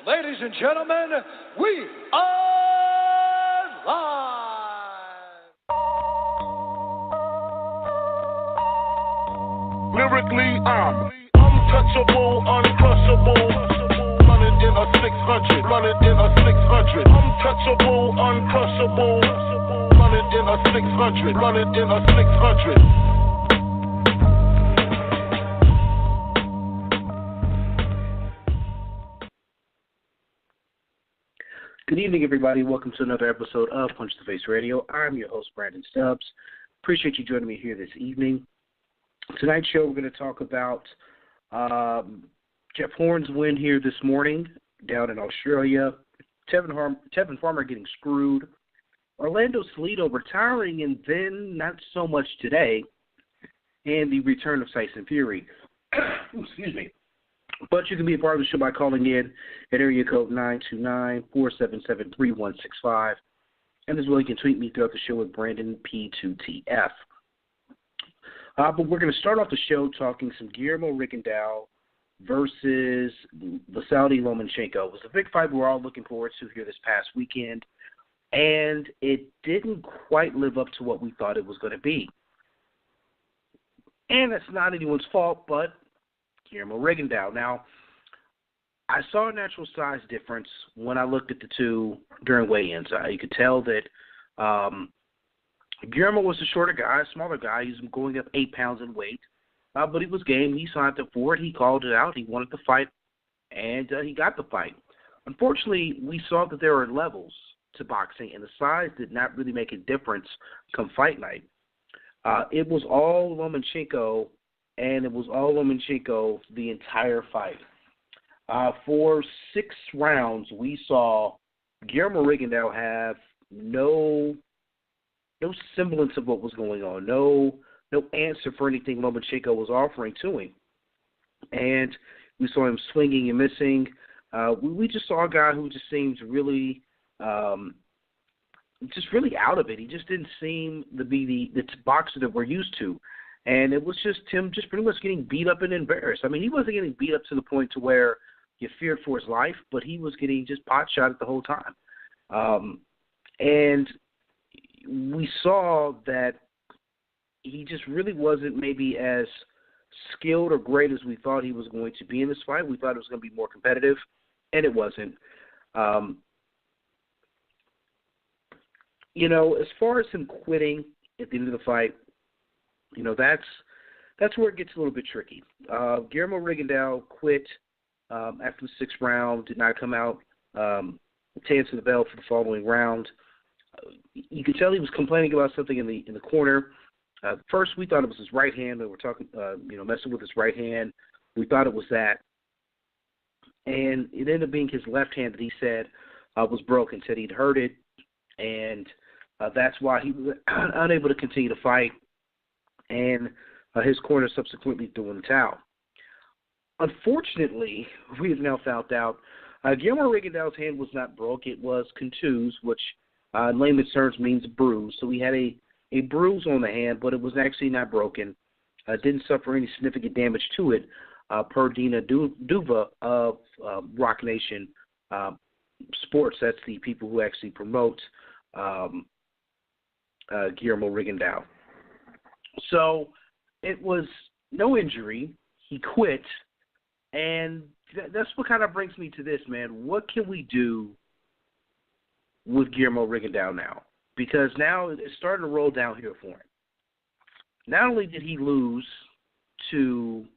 Ladies and gentlemen, we are live! Lyrically, I'm untouchable, uncrushable. Running in a 600, running in a 600. Untouchable, uncrushable. Running in a 600, running in a 600. Good evening, everybody. Welcome to another episode of Punch the Face Radio. I'm your host, Brandon Stubbs. Appreciate you joining me here this evening. Tonight's show, we're going to talk about Jeff Horn's win here this morning down in Australia, Tevin Farmer getting screwed, Orlando Salido retiring, and then not so much today, and the return of Tyson Fury. Excuse me. But you can be a part of the show by calling in at area code 929-477-3165. And as well, you can tweet me throughout the show with Brandon P2TF. But we're going to start off the show talking some Guillermo Rigondeaux versus Vasily Lomachenko. It was a big fight we were all looking forward to here this past weekend, and it didn't quite live up to what we thought it was going to be. And that's not anyone's fault, but Guillermo Rigondeaux. Now, I saw a natural size difference when I looked at the two during weigh-ins. You could tell that Guillermo was a shorter guy, a smaller guy. He was going up 8 pounds in weight, but he was game. He signed up for it. He called it out. He wanted to fight, and he got the fight. Unfortunately, we saw that there were levels to boxing, and the size did not really make a difference come fight night. It was all Lomachenko, and it was all Lomachenko the entire fight. For 6 rounds, we saw Guillermo Rigondeaux have no semblance of what was going on, no answer for anything Lomachenko was offering to him. And we saw him swinging and missing. We just saw a guy who just seems really really out of it. He just didn't seem to be the boxer that we're used to. And it was just him just pretty much getting beat up and embarrassed. I mean, he wasn't getting beat up to the point to where you feared for his life, but he was getting just pot shot the whole time. And we saw that he just really wasn't maybe as skilled or great as we thought he was going to be in this fight. We thought it was going to be more competitive, and it wasn't. As far as him quitting at the end of the fight, that's where it gets a little bit tricky. Guillermo Rigondeaux quit after the 6th round, did not come out to answer the bell for the following round. You could tell he was complaining about something in the corner. First, we thought it was his right hand. We were talking, messing with his right hand. We thought it was that. And it ended up being his left hand that he said was broken, said he'd hurt it, and that's why he was unable to continue to fight. And his corner subsequently threw in the towel. Unfortunately, we have now found out Guillermo Rigondeaux's hand was not broke. It was contused, which in layman's terms means bruise. So he had a bruise on the hand, but it was actually not broken. Didn't suffer any significant damage to it, per Dina Duva of Rock Nation Sports. That's the people who actually promote Guillermo Rigondeaux. So it was no injury. He quit, and that's what kind of brings me to this, man. What can we do with Guillermo Rigondeaux now? Because now it's starting to roll downhill for him. Not only did he lose to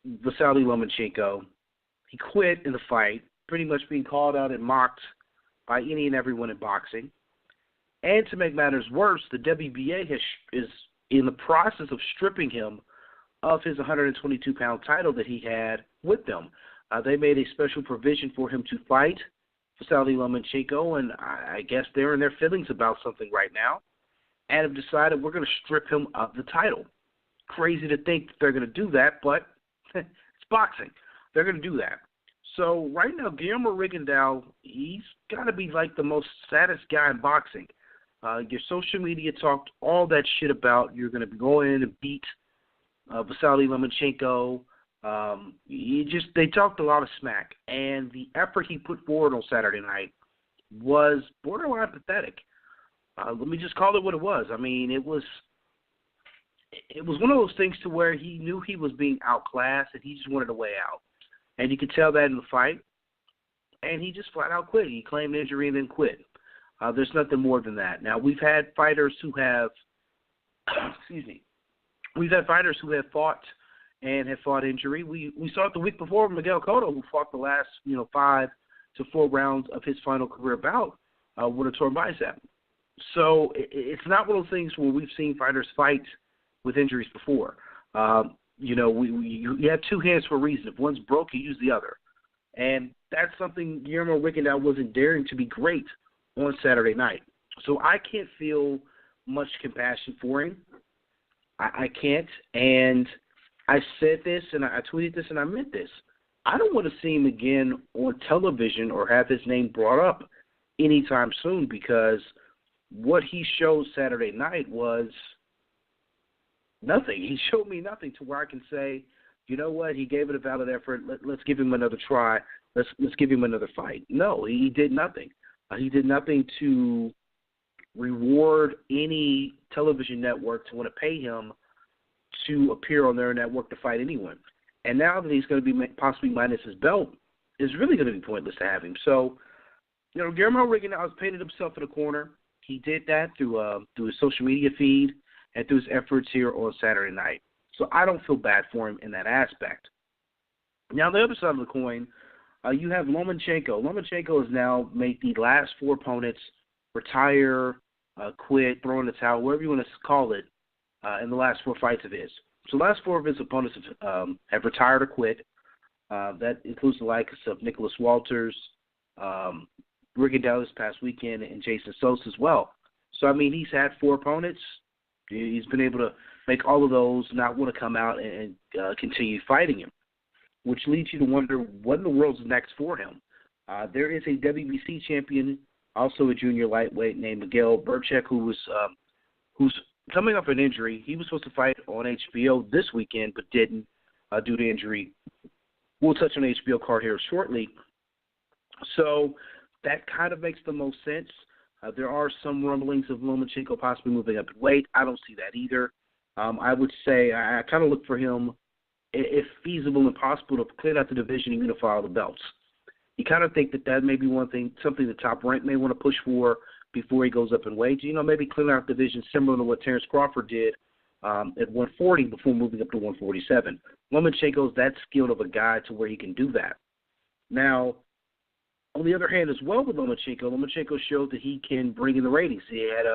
Vasily Lomachenko, he quit in the fight, pretty much being called out and mocked by any and everyone in boxing. And to make matters worse, the WBA is in the process of stripping him of his 122-pound title that he had with them. They made a special provision for him to fight Vasily Lomachenko, and I guess they're in their feelings about something right now, and have decided we're going to strip him of the title. Crazy to think that they're going to do that, but it's boxing. They're going to do that. So right now, Guillermo Rigondeaux, he's got to be like the most saddest guy in boxing. Your social media talked all that shit about you're going to go in and beat Vasily Lomachenko. They talked a lot of smack, and the effort he put forward on Saturday night was borderline pathetic. Let me just call it what it was. I mean, it was one of those things to where he knew he was being outclassed, and he just wanted a way out. And you could tell that in the fight, and he just flat out quit. He claimed injury and then quit. There's nothing more than that. Now, we've had fighters who have, we've had fighters who have fought and have fought injury. We saw it the week before Miguel Cotto, who fought the last 5 to 4 rounds of his final career bout with a torn bicep. So it's not one of those things where we've seen fighters fight with injuries before. You have 2 hands for a reason. If one's broke, you use the other. And that's something Guillermo Rigondeaux wasn't daring to be great on Saturday night. So I can't feel much compassion for him. I can't. And I said this, and I tweeted this, and I meant this. I don't want to see him again on television or have his name brought up anytime soon, because what he showed Saturday night was nothing. He showed me nothing to where I can say, you know what, he gave it a valid effort. Let's give him another try. Let's give him another fight. No, he did nothing. He did nothing to reward any television network to want to pay him to appear on their network to fight anyone. And now that he's going to be possibly minus his belt, it's really going to be pointless to have him. So, Guillermo Rigondeaux has painted himself in a corner. He did that through his social media feed and through his efforts here on Saturday night. So I don't feel bad for him in that aspect. Now, the other side of the coin, you have Lomachenko. Lomachenko has now made the last 4 opponents retire, quit, throw in the towel, whatever you want to call it, in the last 4 fights of his. So the last 4 of his opponents have retired or quit. That includes the likes of Nicholas Walters, Rigondeaux this past weekend, and Jason Sosa as well. So, I mean, he's had 4 opponents. He's been able to make all of those not want to come out and continue fighting him, which leads you to wonder what in the world's next for him. There is a WBC champion, also a junior lightweight named Miguel Burchek, who's coming off an injury. He was supposed to fight on HBO this weekend, but didn't due to injury. We'll touch on the HBO card here shortly. So that kind of makes the most sense. There are some rumblings of Lomachenko possibly moving up in weight. I don't see that either. I would say I kind of look for him, if feasible and possible, to clean out the division and unify all the belts. You kind of think that may be one thing, something the Top Rank may want to push for before he goes up in weight. Maybe clean out the division similar to what Terrence Crawford did at 140 before moving up to 147. Lomachenko's that skilled of a guy to where he can do that. Now, on the other hand as well with Lomachenko showed that he can bring in the ratings. He had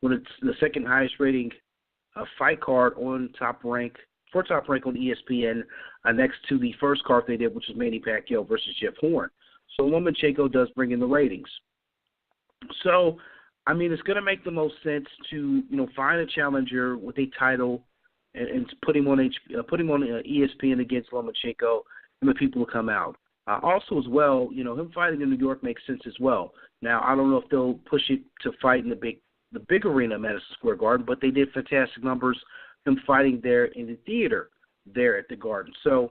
the second highest rating fight card on Top Rank on ESPN next to the first card they did, which was Manny Pacquiao versus Jeff Horn. So Lomachenko does bring in the ratings. So, I mean, it's going to make the most sense to find a challenger with a title and put him on ESPN against Lomachenko, and the people will come out. Also, as well, him fighting in New York makes sense as well. Now, I don't know if they'll push it to fight in the big arena at Madison Square Garden, but they did fantastic numbers, him fighting there in the theater there at the Garden. So,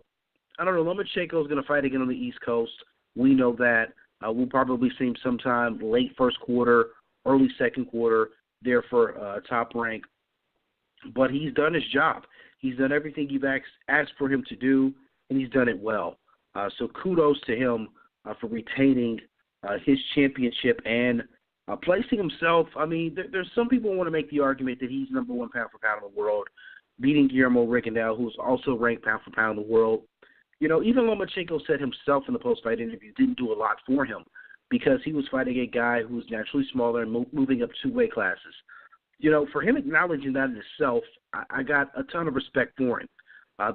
I don't know. Lomachenko is going to fight again on the East Coast. We know that. We'll probably see him sometime late first quarter, early second quarter there for Top Rank. But he's done his job. He's done everything you've asked for him to do, and he's done it well. So kudos to him for retaining his championship and placing himself. I mean, there's some people who want to make the argument that he's number 1 pound for pound in the world, beating Guillermo Rigondeaux, who's also ranked pound for pound in the world. Even Lomachenko said himself in the post-fight interview didn't do a lot for him because he was fighting a guy who was naturally smaller and moving up 2 weight classes. For him acknowledging that in itself, I got a ton of respect for him.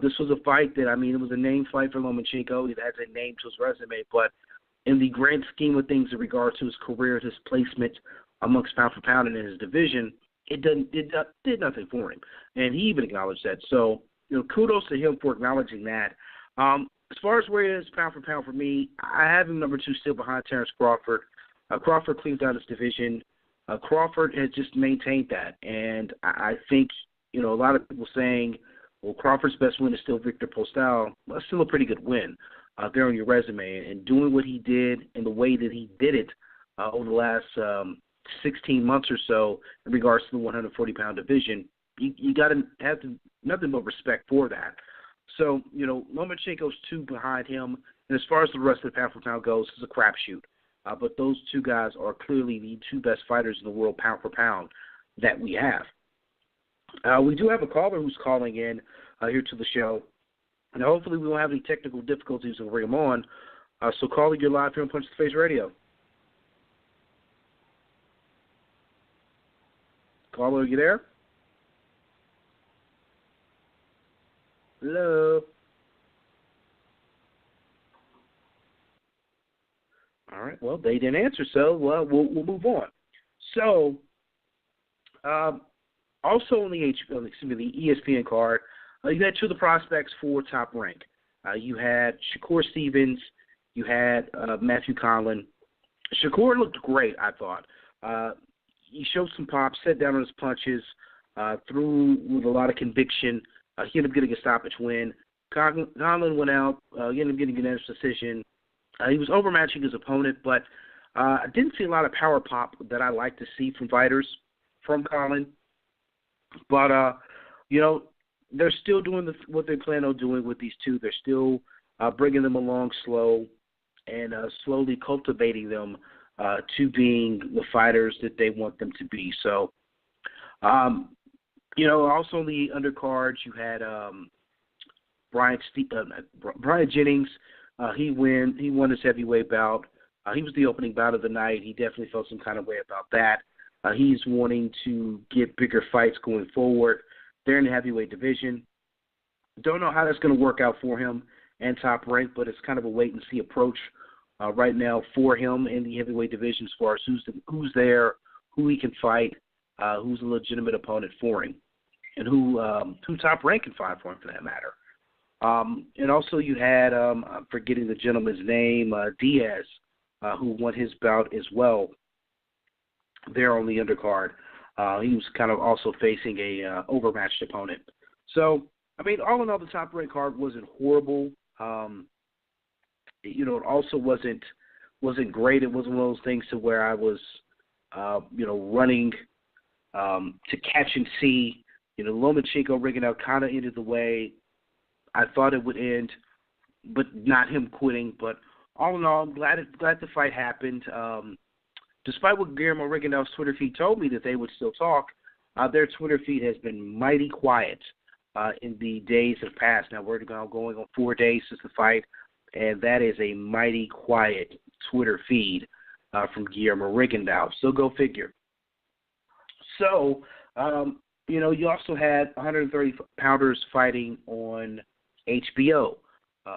This was a fight that, it was a name fight for Lomachenko. It has a name to his resume, but in the grand scheme of things in regards to his career, his placement amongst pound for pound and in his division, it did nothing for him. And he even acknowledged that. So, kudos to him for acknowledging that. As far as where he is pound for pound for me, I have him number 2 still behind Terrence Crawford. Crawford cleaned out his division. Crawford has just maintained that. And I think, a lot of people saying, Well, Crawford's best win is still Victor Postal. That's still a pretty good win there on your resume. And doing what he did and the way that he did it over the last 16 months or so in regards to the 140-pound division, you got to have nothing but respect for that. So, Lomachenko's 2 behind him. And as far as the rest of the pound-for-pound goes, it's a crapshoot. But those 2 guys are clearly the 2 best fighters in the world pound-for-pound that we have. We do have a caller who's calling in here to the show. And hopefully we won't have any technical difficulties and bring him on. So caller, you're live here on Punch the Face Radio. Caller, are you there? Hello? All right, well, they didn't answer, so we'll move on. So, also on the ESPN card, you had 2 of the prospects for Top Rank. You had Shakur Stevens. You had Matthew Conlon. Shakur looked great, I thought. He showed some pop, set down on his punches, threw with a lot of conviction. He ended up getting a stoppage win. Conlon went out. He ended up getting a unanimous decision. He was overmatching his opponent, but I didn't see a lot of power pop that I like to see from fighters from Conlon. But, they're still doing what they plan on doing with these 2. They're still bringing them along slow and slowly cultivating them to being the fighters that they want them to be. So, also on the undercards, you had Brian Jennings. He won his heavyweight bout. He was the opening bout of the night. He definitely felt some kind of way about that. He's wanting to get bigger fights going forward. They're in the heavyweight division. Don't know how that's going to work out for him and Top Rank, but it's kind of a wait-and-see approach right now for him in the heavyweight division as far as who's there, who he can fight, who's a legitimate opponent for him, and who Top Rank can fight for him for that matter. And also you had, I'm forgetting the gentleman's name, Diaz, who won his bout as well there on the undercard. He was kind of also facing a overmatched opponent. So, all in all, the Top Rank card wasn't horrible. It also wasn't great. It wasn't one of those things to where I was, running to catch and see. Lomachenko Rigondeaux kind of ended the way I thought it would end, but not him quitting. But all in all, I'm glad the fight happened. Despite what Guillermo Rigondeaux's Twitter feed told me that they would still talk, their Twitter feed has been mighty quiet in the days that have passed. Now, we're going on 4 days since the fight, and that is a mighty quiet Twitter feed from Guillermo Rigondeaux. So go figure. So, you also had 130-pounders fighting on HBO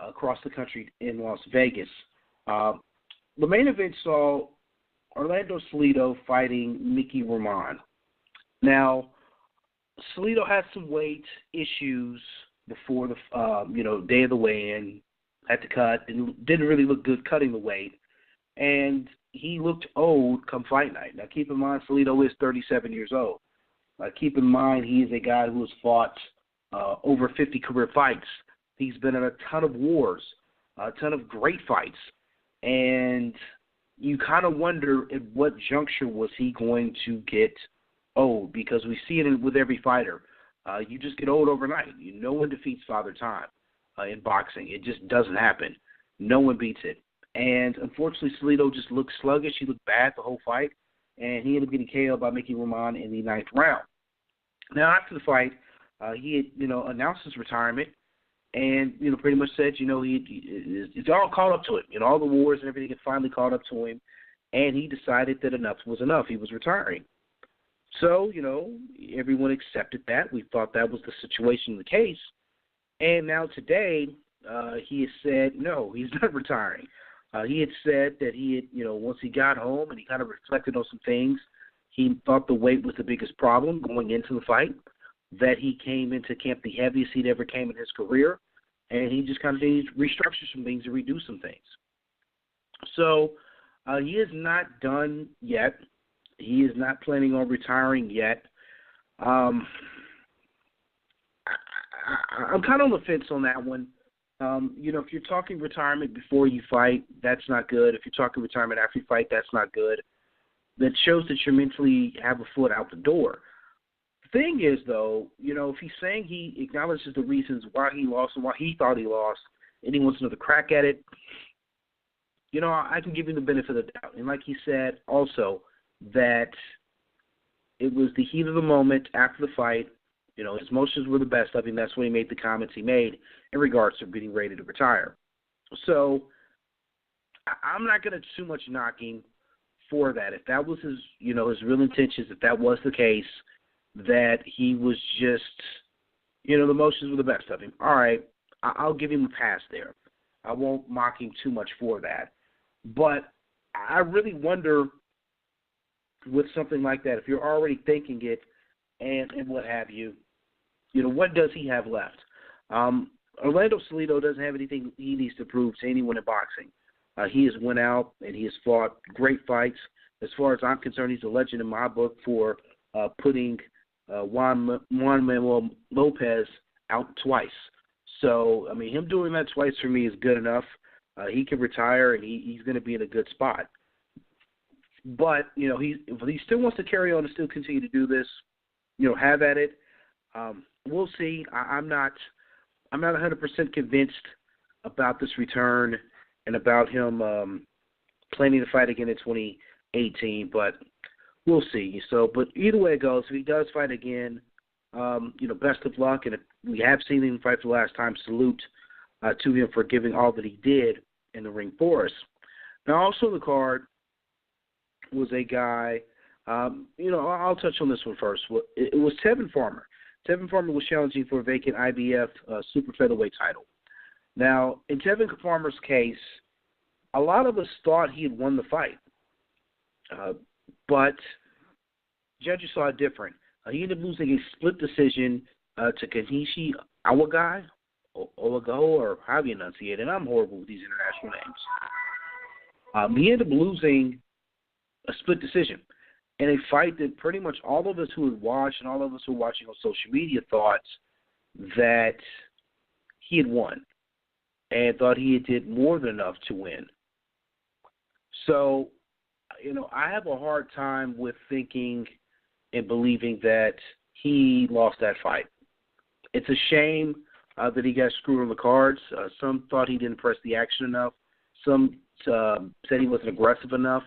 across the country in Las Vegas. The main event saw Orlando Salido fighting Mickey Roman. Now, Salido had some weight issues before the day of the weigh-in. Had to cut and didn't really look good cutting the weight, and he looked old come fight night. Now, keep in mind, Salido is 37 years old. Keep in mind, he is a guy who has fought over 50 career fights. He's been in a ton of wars, a ton of great fights, and you kind of wonder at what juncture was he going to get old, because we see it with every fighter. You just get old overnight. No one defeats Father Time in boxing. It just doesn't happen. No one beats it. And unfortunately, Salido just looked sluggish. He looked bad the whole fight, and he ended up getting KO'd by Mickey Roman in the 9th round. Now, after the fight, he had, announced his retirement, and pretty much said, it's all caught up to him. All the wars and everything had finally caught up to him, and he decided that enough was enough. He was retiring. So, everyone accepted that. We thought that was the situation, the case. And now today, he has said, no, he's not retiring. He had said that he had, once he got home and he kind of reflected on some things, he thought the weight was the biggest problem going into the fight, that he came into camp the heaviest he'd ever came in his career, and he just kind of needs to restructure some things and redo some things. So he is not done yet. He is not planning on retiring yet. I'm kind of on the fence on that one. If you're talking retirement before you fight, that's not good. If you're talking retirement after you fight, that's not good. That shows that you mentally have a foot out the door. The thing is, though, if he's saying he acknowledges the reasons why he lost and why he thought he lost, and he wants another crack at it, I can give him the benefit of the doubt. And like he said also, that it was the heat of the moment after the fight. His emotions were the best of him. That's when he made the comments he made in regards to being ready to retire. So I'm not going to too much knock him for that. If that was his real intentions, if that was the case, that he was just, the emotions were the best of him. All right, I'll give him a pass there. I won't mock him too much for that. But I really wonder with something like that, if you're already thinking it and what have you, what does he have left? Orlando Salido doesn't have anything he needs to prove to anyone in boxing. He has went out and he has fought great fights. As far as I'm concerned, he's a legend in my book for putting Juan Manuel Lopez out twice. So, him doing that twice for me is good enough. He can retire and he's going to be in a good spot. But, if he still wants to carry on and still continue to do this, have at it. We'll see. I'm not 100% convinced about this return and about him planning to fight again in 2018, but we'll see. So, but either way it goes, if he does fight again, best of luck. And if we have seen him fight for the last time, salute to him for giving all that he did in the ring for us. Now, also on the card was a guy, I'll touch on this one first. It was Tevin Farmer. Tevin Farmer was challenging for a vacant IBF super featherweight title. Now, in Tevin Farmer's case, a lot of us thought he had won the fight. But judges saw it different. He ended up losing a split decision to Kenichi Awagai, or however you enunciate it, and I'm horrible with these international names. He ended up losing a split decision in a fight that pretty much all of us who had watched and all of us who were watching on social media thought that he had won and thought he did more than enough to win. So, I have a hard time with thinking and believing that he lost that fight. It's a shame that he got screwed on the cards. Some thought he didn't press the action enough. Some said he wasn't aggressive enough.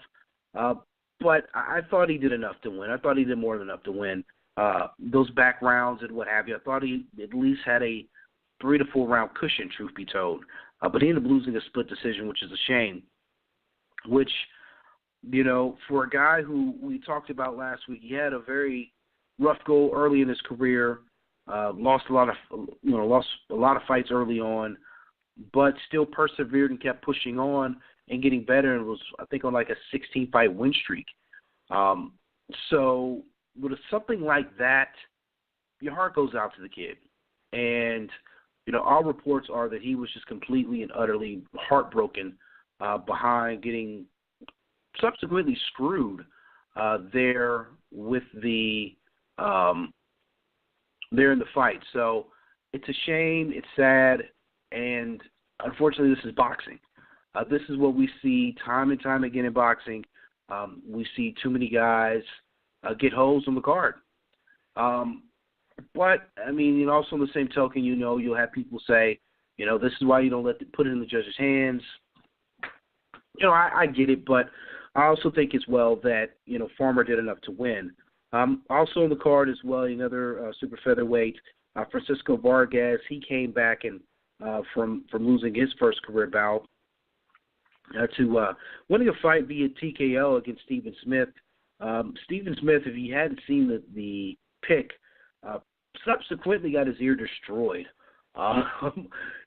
But I thought he did enough to win. I thought he did more than enough to win. Those back rounds and what have you, I thought he at least had a 3 to 4 round cushion, truth be told. But he ended up losing a split decision, which is a shame. Which, for a guy who we talked about last week, he had a very rough go early in his career. Lost a lot of fights early on, but still persevered and kept pushing on and getting better, and was, I think, on like a 16-fight win streak. So with something like that, your heart goes out to the kid. And, our reports are that he was just completely and utterly heartbroken behind getting subsequently screwed there with the there in the fight. So it's a shame, it's sad, and unfortunately this is boxing. This is what we see time and time again in boxing. We see too many guys get holes on the card. But, also in the same token, you'll have people say, this is why you don't put it in the judge's hands. I get it, but I also think as well that, Farmer did enough to win. Also on the card as well, another super featherweight, Francisco Vargas. He came back and from losing his first career bout to winning a fight via TKO against Stephen Smith. Stephen Smith, if you hadn't seen the pick, subsequently got his ear destroyed.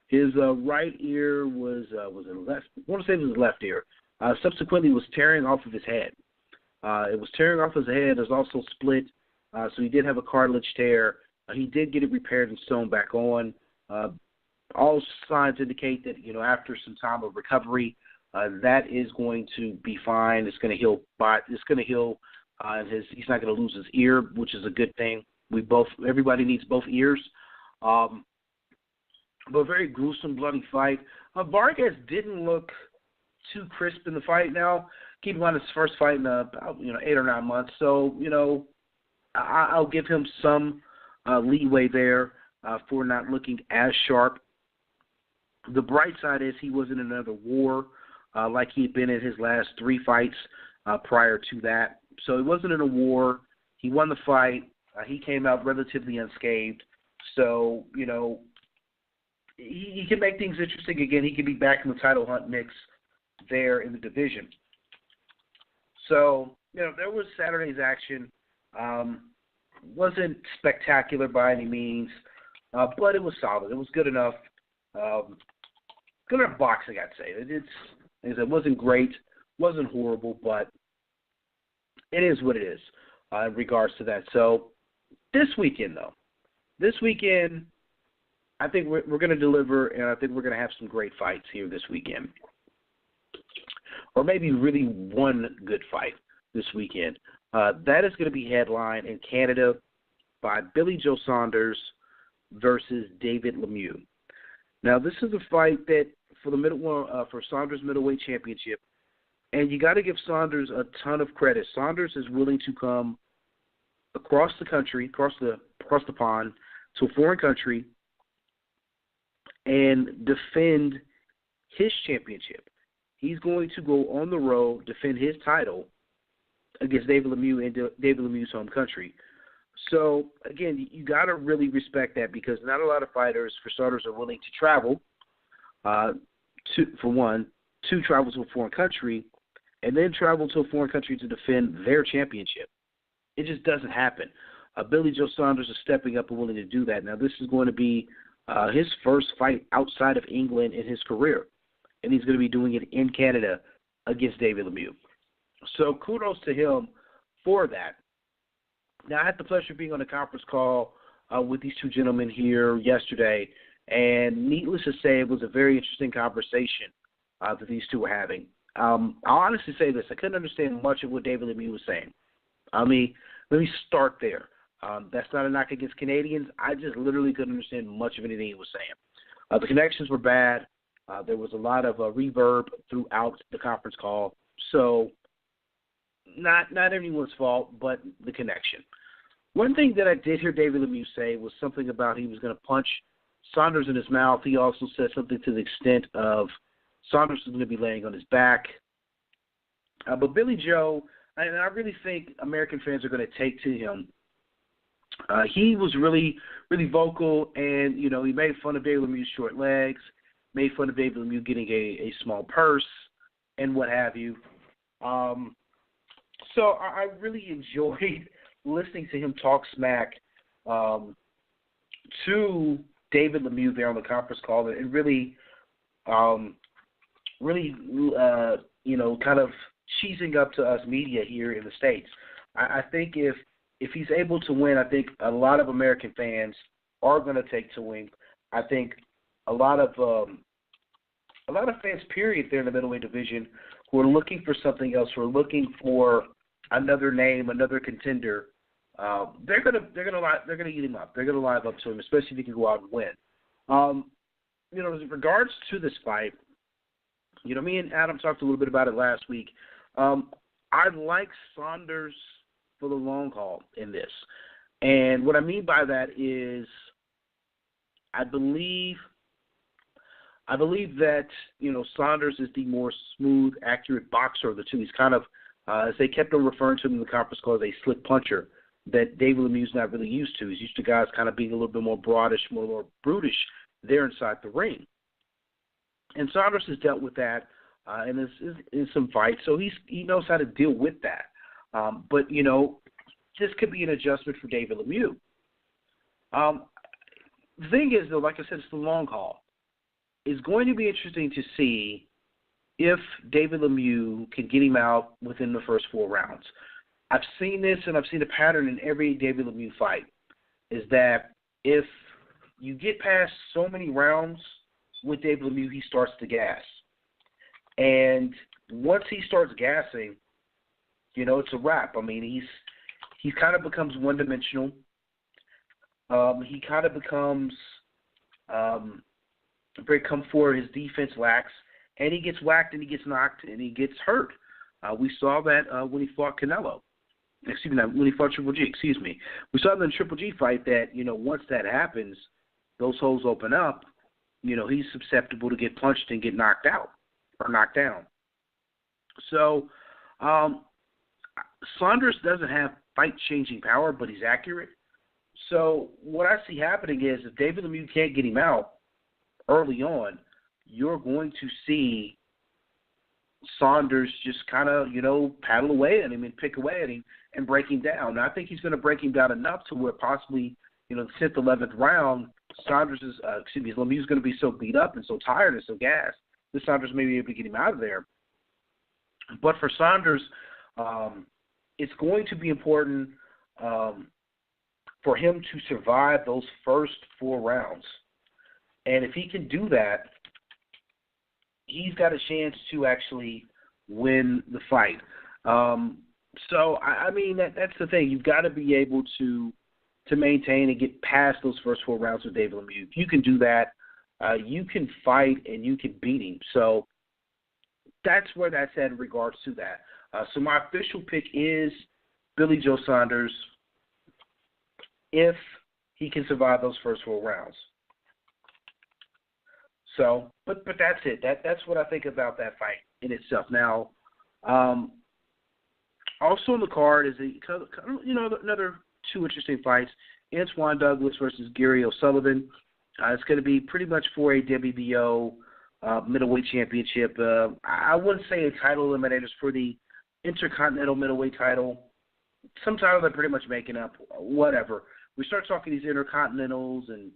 His right ear was left. I want to say it was his left ear. Subsequently, was tearing off of his head. It was tearing off his head. It was also split, so he did have a cartilage tear. He did get it repaired and sewn back on. All signs indicate that after some time of recovery, that is going to be fine. It's going to heal. It's going to heal. He's not going to lose his ear, which is a good thing. Everybody needs both ears. but a very gruesome, bloody fight. Vargas didn't look too crisp in the fight. Now, keep in mind his first fight in about 8 or 9 months, so I'll give him some leeway there for not looking as sharp. The bright side is he wasn't in another war like he had been in his last 3 fights prior to that. So he wasn't in a war. He won the fight. He came out relatively unscathed. So, he can make things interesting again. He can be back in the title hunt mix there in the division. So, there was Saturday's action. Wasn't spectacular by any means, but it was solid. It was good enough. Good enough boxing, I'd say. It wasn't great, wasn't horrible, but it is what it is in regards to that. So this weekend, I think we're going to deliver, and I think we're going to have some great fights here this weekend. Or maybe really one good fight this weekend. That is going to be headlined in Canada by Billy Joe Saunders versus David Lemieux. Now, this is a fight that for Saunders middleweight championship, and you got to give Saunders a ton of credit. Saunders is willing to come across the country, across the pond, to a foreign country, and defend his championship. He's going to go on the road, defend his title against David Lemieux in David Lemieux's home country. So, again, you got to really respect that because not a lot of fighters, for starters, are willing to travel, to travel to a foreign country, and then travel to a foreign country to defend their championship. It just doesn't happen. Billy Joe Saunders is stepping up and willing to do that. Now, this is going to be his first fight outside of England in his career, and he's going to be doing it in Canada against David Lemieux. So kudos to him for that. Now, I had the pleasure of being on a conference call with these two gentlemen here yesterday, and needless to say, it was a very interesting conversation that these two were having. I'll honestly say this. I couldn't understand much of what David Lemieux was saying. Let me start there. That's not a knock against Canadians. I just literally couldn't understand much of anything he was saying. The connections were bad. There was a lot of reverb throughout the conference call. So not anyone's fault, but the connection. One thing that I did hear David Lemieux say was something about he was going to punch Saunders in his mouth. He also said something to the extent of Saunders is going to be laying on his back. But Billy Joe, and I really think American fans are going to take to him. He was really, really vocal, and, he made fun of David Lemieux's short legs, made fun of David Lemieux getting a small purse, and what have you. So I really enjoyed listening to him talk smack to David Lemieux there on the conference call, and really, kind of cheesing up to us media here in the States. I think if he's able to win, I think a lot of American fans are going to take to him. I think a lot of fans, period, there in the middleweight division, who are looking for something else, who are looking for another name, another contender, they're gonna eat him up. They're gonna live up to him, especially if he can go out and win. In regards to this fight, me and Adam talked a little bit about it last week. I like Saunders for the long haul in this, and what I mean by that is, I believe that Saunders is the more smooth, accurate boxer of the two. He's kind of, as they kept on referring to him in the conference call, as a slick puncher that David Lemieux's not really used to. He's used to guys kind of being a little bit more broadish, more brutish there inside the ring. And Saunders has dealt with that in some fights, so he knows how to deal with that. But this could be an adjustment for David Lemieux. The thing is, though, like I said, it's the long haul. It's going to be interesting to see if David Lemieux can get him out within the first 4 rounds. I've seen this, and I've seen a pattern in every David Lemieux fight, is that if you get past so many rounds with David Lemieux, he starts to gas. And once he starts gassing, it's a wrap. I mean, he kind of becomes one-dimensional. He kind of becomes very come forward. His defense lacks, and he gets whacked and he gets knocked and he gets hurt. We saw that when he fought Canelo. Excuse me, when he fought Triple G. Excuse me. We saw in the Triple G fight that once that happens, those holes open up. He's susceptible to get punched and get knocked out or knocked down. So Saunders doesn't have fight-changing power, but he's accurate. So what I see happening is if David Lemieux can't get him out early on, you're going to see Saunders just kind of, paddle away at him and pick away at him and break him down. Now, I think he's going to break him down enough to where possibly, the 10th, 11th round, Lemieux's going to be so beat up and so tired and so gassed that Saunders may be able to get him out of there. But for Saunders, it's going to be important for him to survive those first 4 rounds. And if he can do that, he's got a chance to actually win the fight. So, that's the thing. You've got to be able to maintain and get past those first 4 rounds with David Lemieux. If you can do that, you can fight and you can beat him. So that's where that's at in regards to that. So my official pick is Billy Joe Saunders if he can survive those first 4 rounds. So, but that's it. That's what I think about that fight in itself. Now, also on the card is another 2 interesting fights. Antoine Douglas versus Gary O'Sullivan. It's going to be pretty much for a WBO middleweight championship. I wouldn't say a title eliminators for the Intercontinental middleweight title. Some titles they're pretty much making up. Whatever. We start talking these Intercontinentals and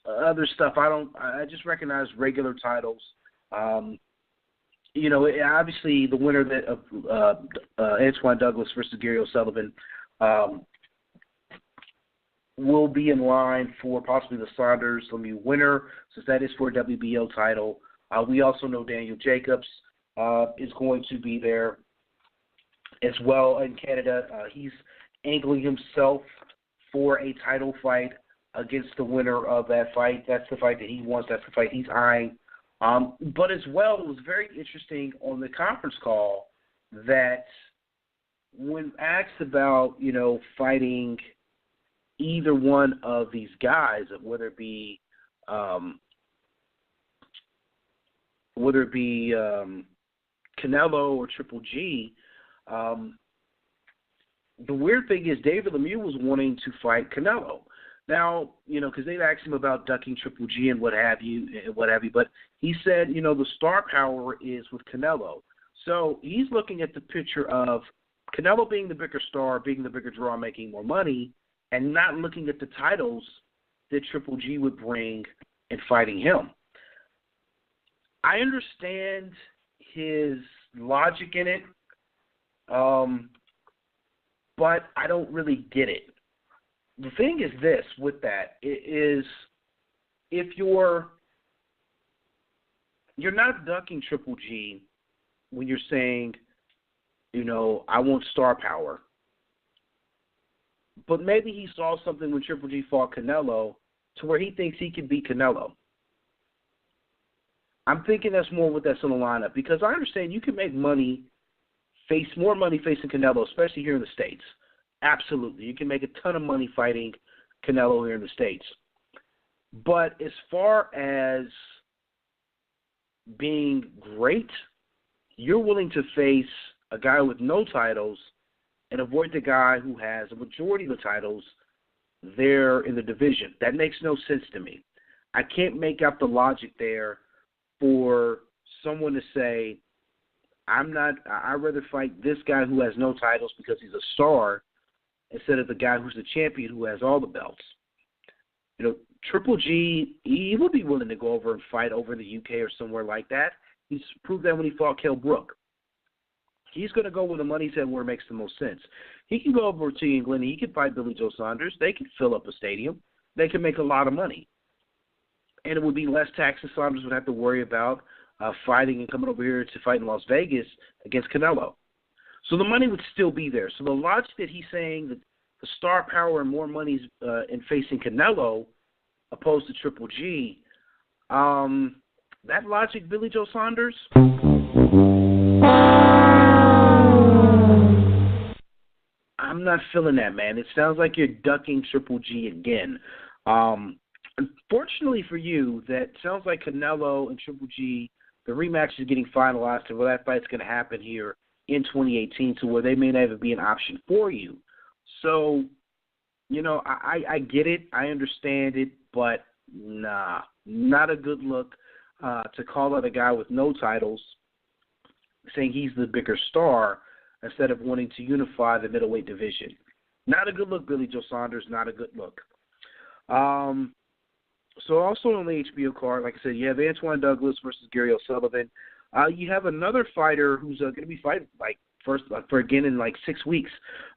other stuff. I just recognize regular titles. Obviously the winner of Antoine Douglas versus Gary O'Sullivan will be in line for possibly the Saunders Lemieux winner, since that is for a WBO title. We also know Daniel Jacobs is going to be there as well in Canada. He's angling himself for a title fight against the winner of that fight. That's the fight that he wants. That's the fight he's eyeing. But as well, it was very interesting on the conference call that when asked about, fighting either one of these guys, whether it be Canelo or Triple G, the weird thing is David Lemieux was wanting to fight Canelo. Now, because they've asked him about ducking Triple G and what have you, but he said, the star power is with Canelo. So he's looking at the picture of Canelo being the bigger star, being the bigger draw, making more money, and not looking at the titles that Triple G would bring in fighting him. I understand his logic in it, but I don't really get it. The thing is this with that is if you're not ducking Triple G when you're saying, I want star power. But maybe he saw something when Triple G fought Canelo to where he thinks he can beat Canelo. I'm thinking that's more what that's in the lineup, because I understand you can make money, face more money facing Canelo, especially here in the States. Absolutely. You can make a ton of money fighting Canelo here in the States. But as far as being great, you're willing to face a guy with no titles and avoid the guy who has a majority of the titles there in the division. That makes no sense to me. I can't make out the logic there for someone to say, I'd rather fight this guy who has no titles because he's a star instead of the guy who's the champion who has all the belts. Triple G, he would be willing to go over and fight over in the UK or somewhere like that. He's proved that when he fought Kell Brook. He's going to go where the money's at, where it makes the most sense. He can go over to England. He can fight Billy Joe Saunders. They can fill up a stadium. They can make a lot of money. And it would be less taxes Saunders would have to worry about fighting and coming over here to fight in Las Vegas against Canelo. So the money would still be there. So the logic that he's saying that the star power and more money in facing Canelo opposed to Triple G, That logic, Billy Joe Saunders. I'm not feeling that, man. It sounds like you're ducking Triple G again. Unfortunately for you, that sounds like Canelo and Triple G, the rematch is getting finalized, and that fight's going to happen here in 2018, to where they may not even be an option for you. So, I get it. I understand it, but nah, not a good look to call out a guy with no titles, saying he's the bigger star, instead of wanting to unify the middleweight division. Not a good look, Billy Joe Saunders, not a good look. So also on the HBO card, like I said, you have Antoine Douglas versus Gary O'Sullivan. You have another fighter who's going to be fighting for again in 6 weeks.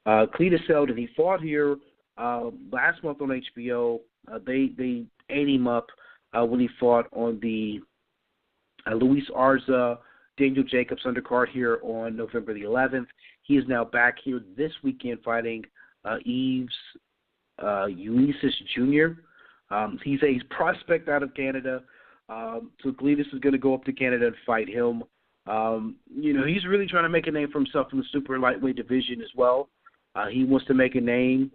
Cletus Selden. He fought here last month on HBO. They ate him up when he fought on the Luis Arza, Daniel Jacobs undercard here on November the 11th. He is now back here this weekend fighting Yves Ulysses Jr. He's a prospect out of Canada. So Cletus is going to go up to Canada and fight him. He's really trying to make a name for himself in the super lightweight division as well. He wants to make a name.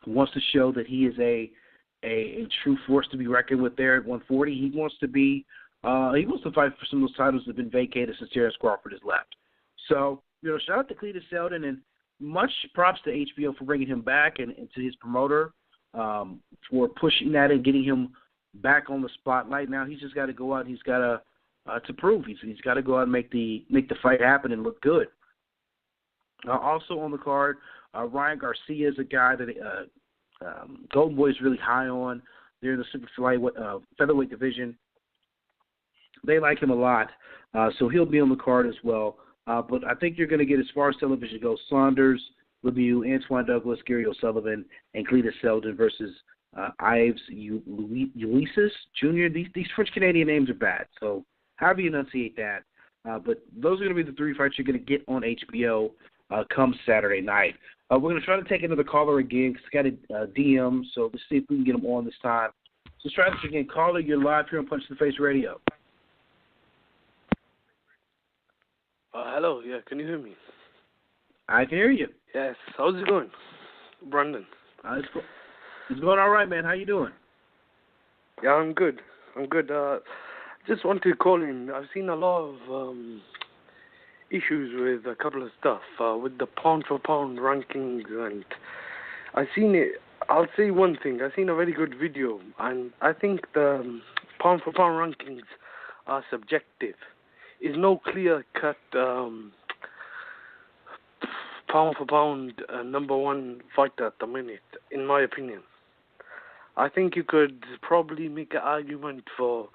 He wants to show that he is a true force to be reckoned with there at 140. He wants to fight for some of those titles that have been vacated since Terrence Crawford has left. So, shout out to Cletus Selden, and much props to HBO for bringing him back and to his promoter for pushing that and getting him back on the spotlight. Now he's just got to go out and he's got to prove. He's got to go out and make the fight happen and look good. Also on the card, Ryan Garcia is a guy that Golden Boy is really high on. They're in the super featherweight division. They like him a lot, so he'll be on the card as well. But I think you're going to get, as far as television goes, Saunders, Lemieux, Antoine Douglas, Gary O'Sullivan, and Cletus Selden versus Yves Ulysses Jr. These French-Canadian names are bad, so however you enunciate that. But those are going to be the three fights you're going to get on HBO come Saturday night. We're going to try to take another caller again because I got a DM, so let's see if we can get him on this time. So let's try this again. Caller, you're live here on Punch to the Face Radio. Hello, yeah, can you hear me? I can hear you. Yes, how's it going, Brandon? It's going all right, man. How you doing? Yeah, I'm good. Just wanted to call in. I've seen a lot of issues with a couple of stuff, with the pound-for-pound rankings, and I've seen it. I'll say one thing. I've seen a very good video, and I think the pound-for-pound rankings are subjective. Is no clear-cut pound-for-pound number one fighter at the minute, in my opinion. I think you could probably make an argument for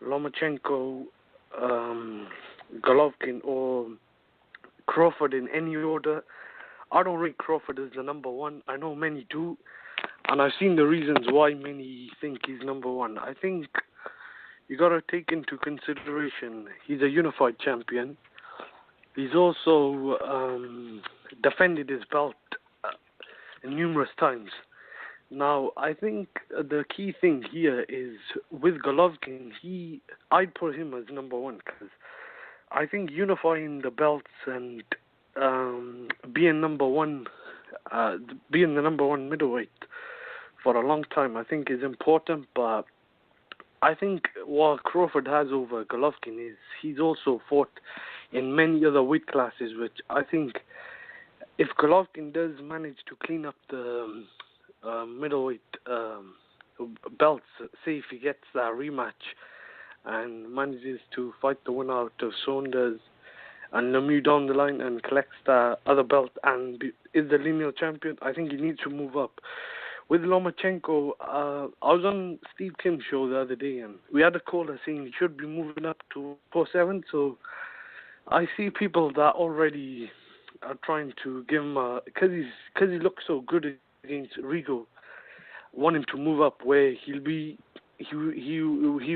Lomachenko, Golovkin, or Crawford in any order. I don't rate Crawford as the number one. I know many do, and I've seen the reasons why many think he's number one. I think you got to take into consideration he's a unified champion. He's also defended his belt numerous times. Now, I think the key thing here is with Golovkin, I'd put him as number one because I think unifying the belts and being the number one middleweight for a long time, I think is important, but I think what Crawford has over Golovkin is he's also fought in many other weight classes, which I think if Golovkin does manage to clean up the middleweight belts, say if he gets that rematch and manages to fight the winner out of Saunders and Lemieux down the line and collects the other belt and is the lineal champion, I think he needs to move up. With Lomachenko, I was on Steve Kim's show the other day, and we had a caller saying he should be moving up to 4-7. So I see people that already are trying to give him because he looks so good against Rigo, want him to move up where he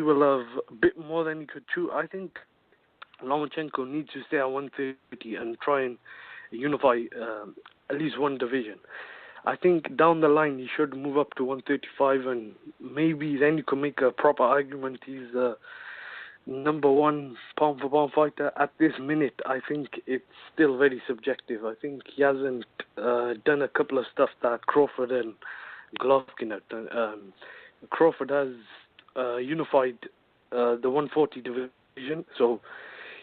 will have a bit more than he could chew. I think Lomachenko needs to stay at 130 and try and unify at least one division. I think down the line he should move up to 135, and maybe then you can make a proper argument he's the number one pound-for-pound fighter. At this minute, I think it's still very subjective. I think he hasn't done a couple of stuff that Crawford and Golovkin have done. Crawford has unified the 140 division, so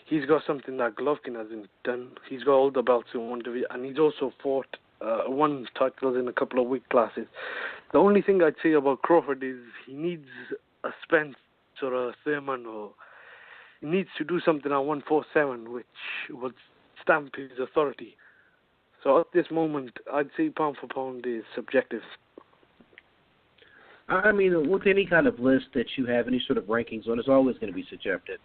he's got something that Golovkin hasn't done. He's got all the belts in one division, and he's also fought won titles in a couple of weight classes. The only thing I'd say about Crawford is he needs a Spence or a Thurman, or he needs to do something at 147, which would stamp his authority. So at this moment, I'd say pound for pound is subjective. I mean, with any kind of list that you have any sort of rankings on, it's always going to be subjective.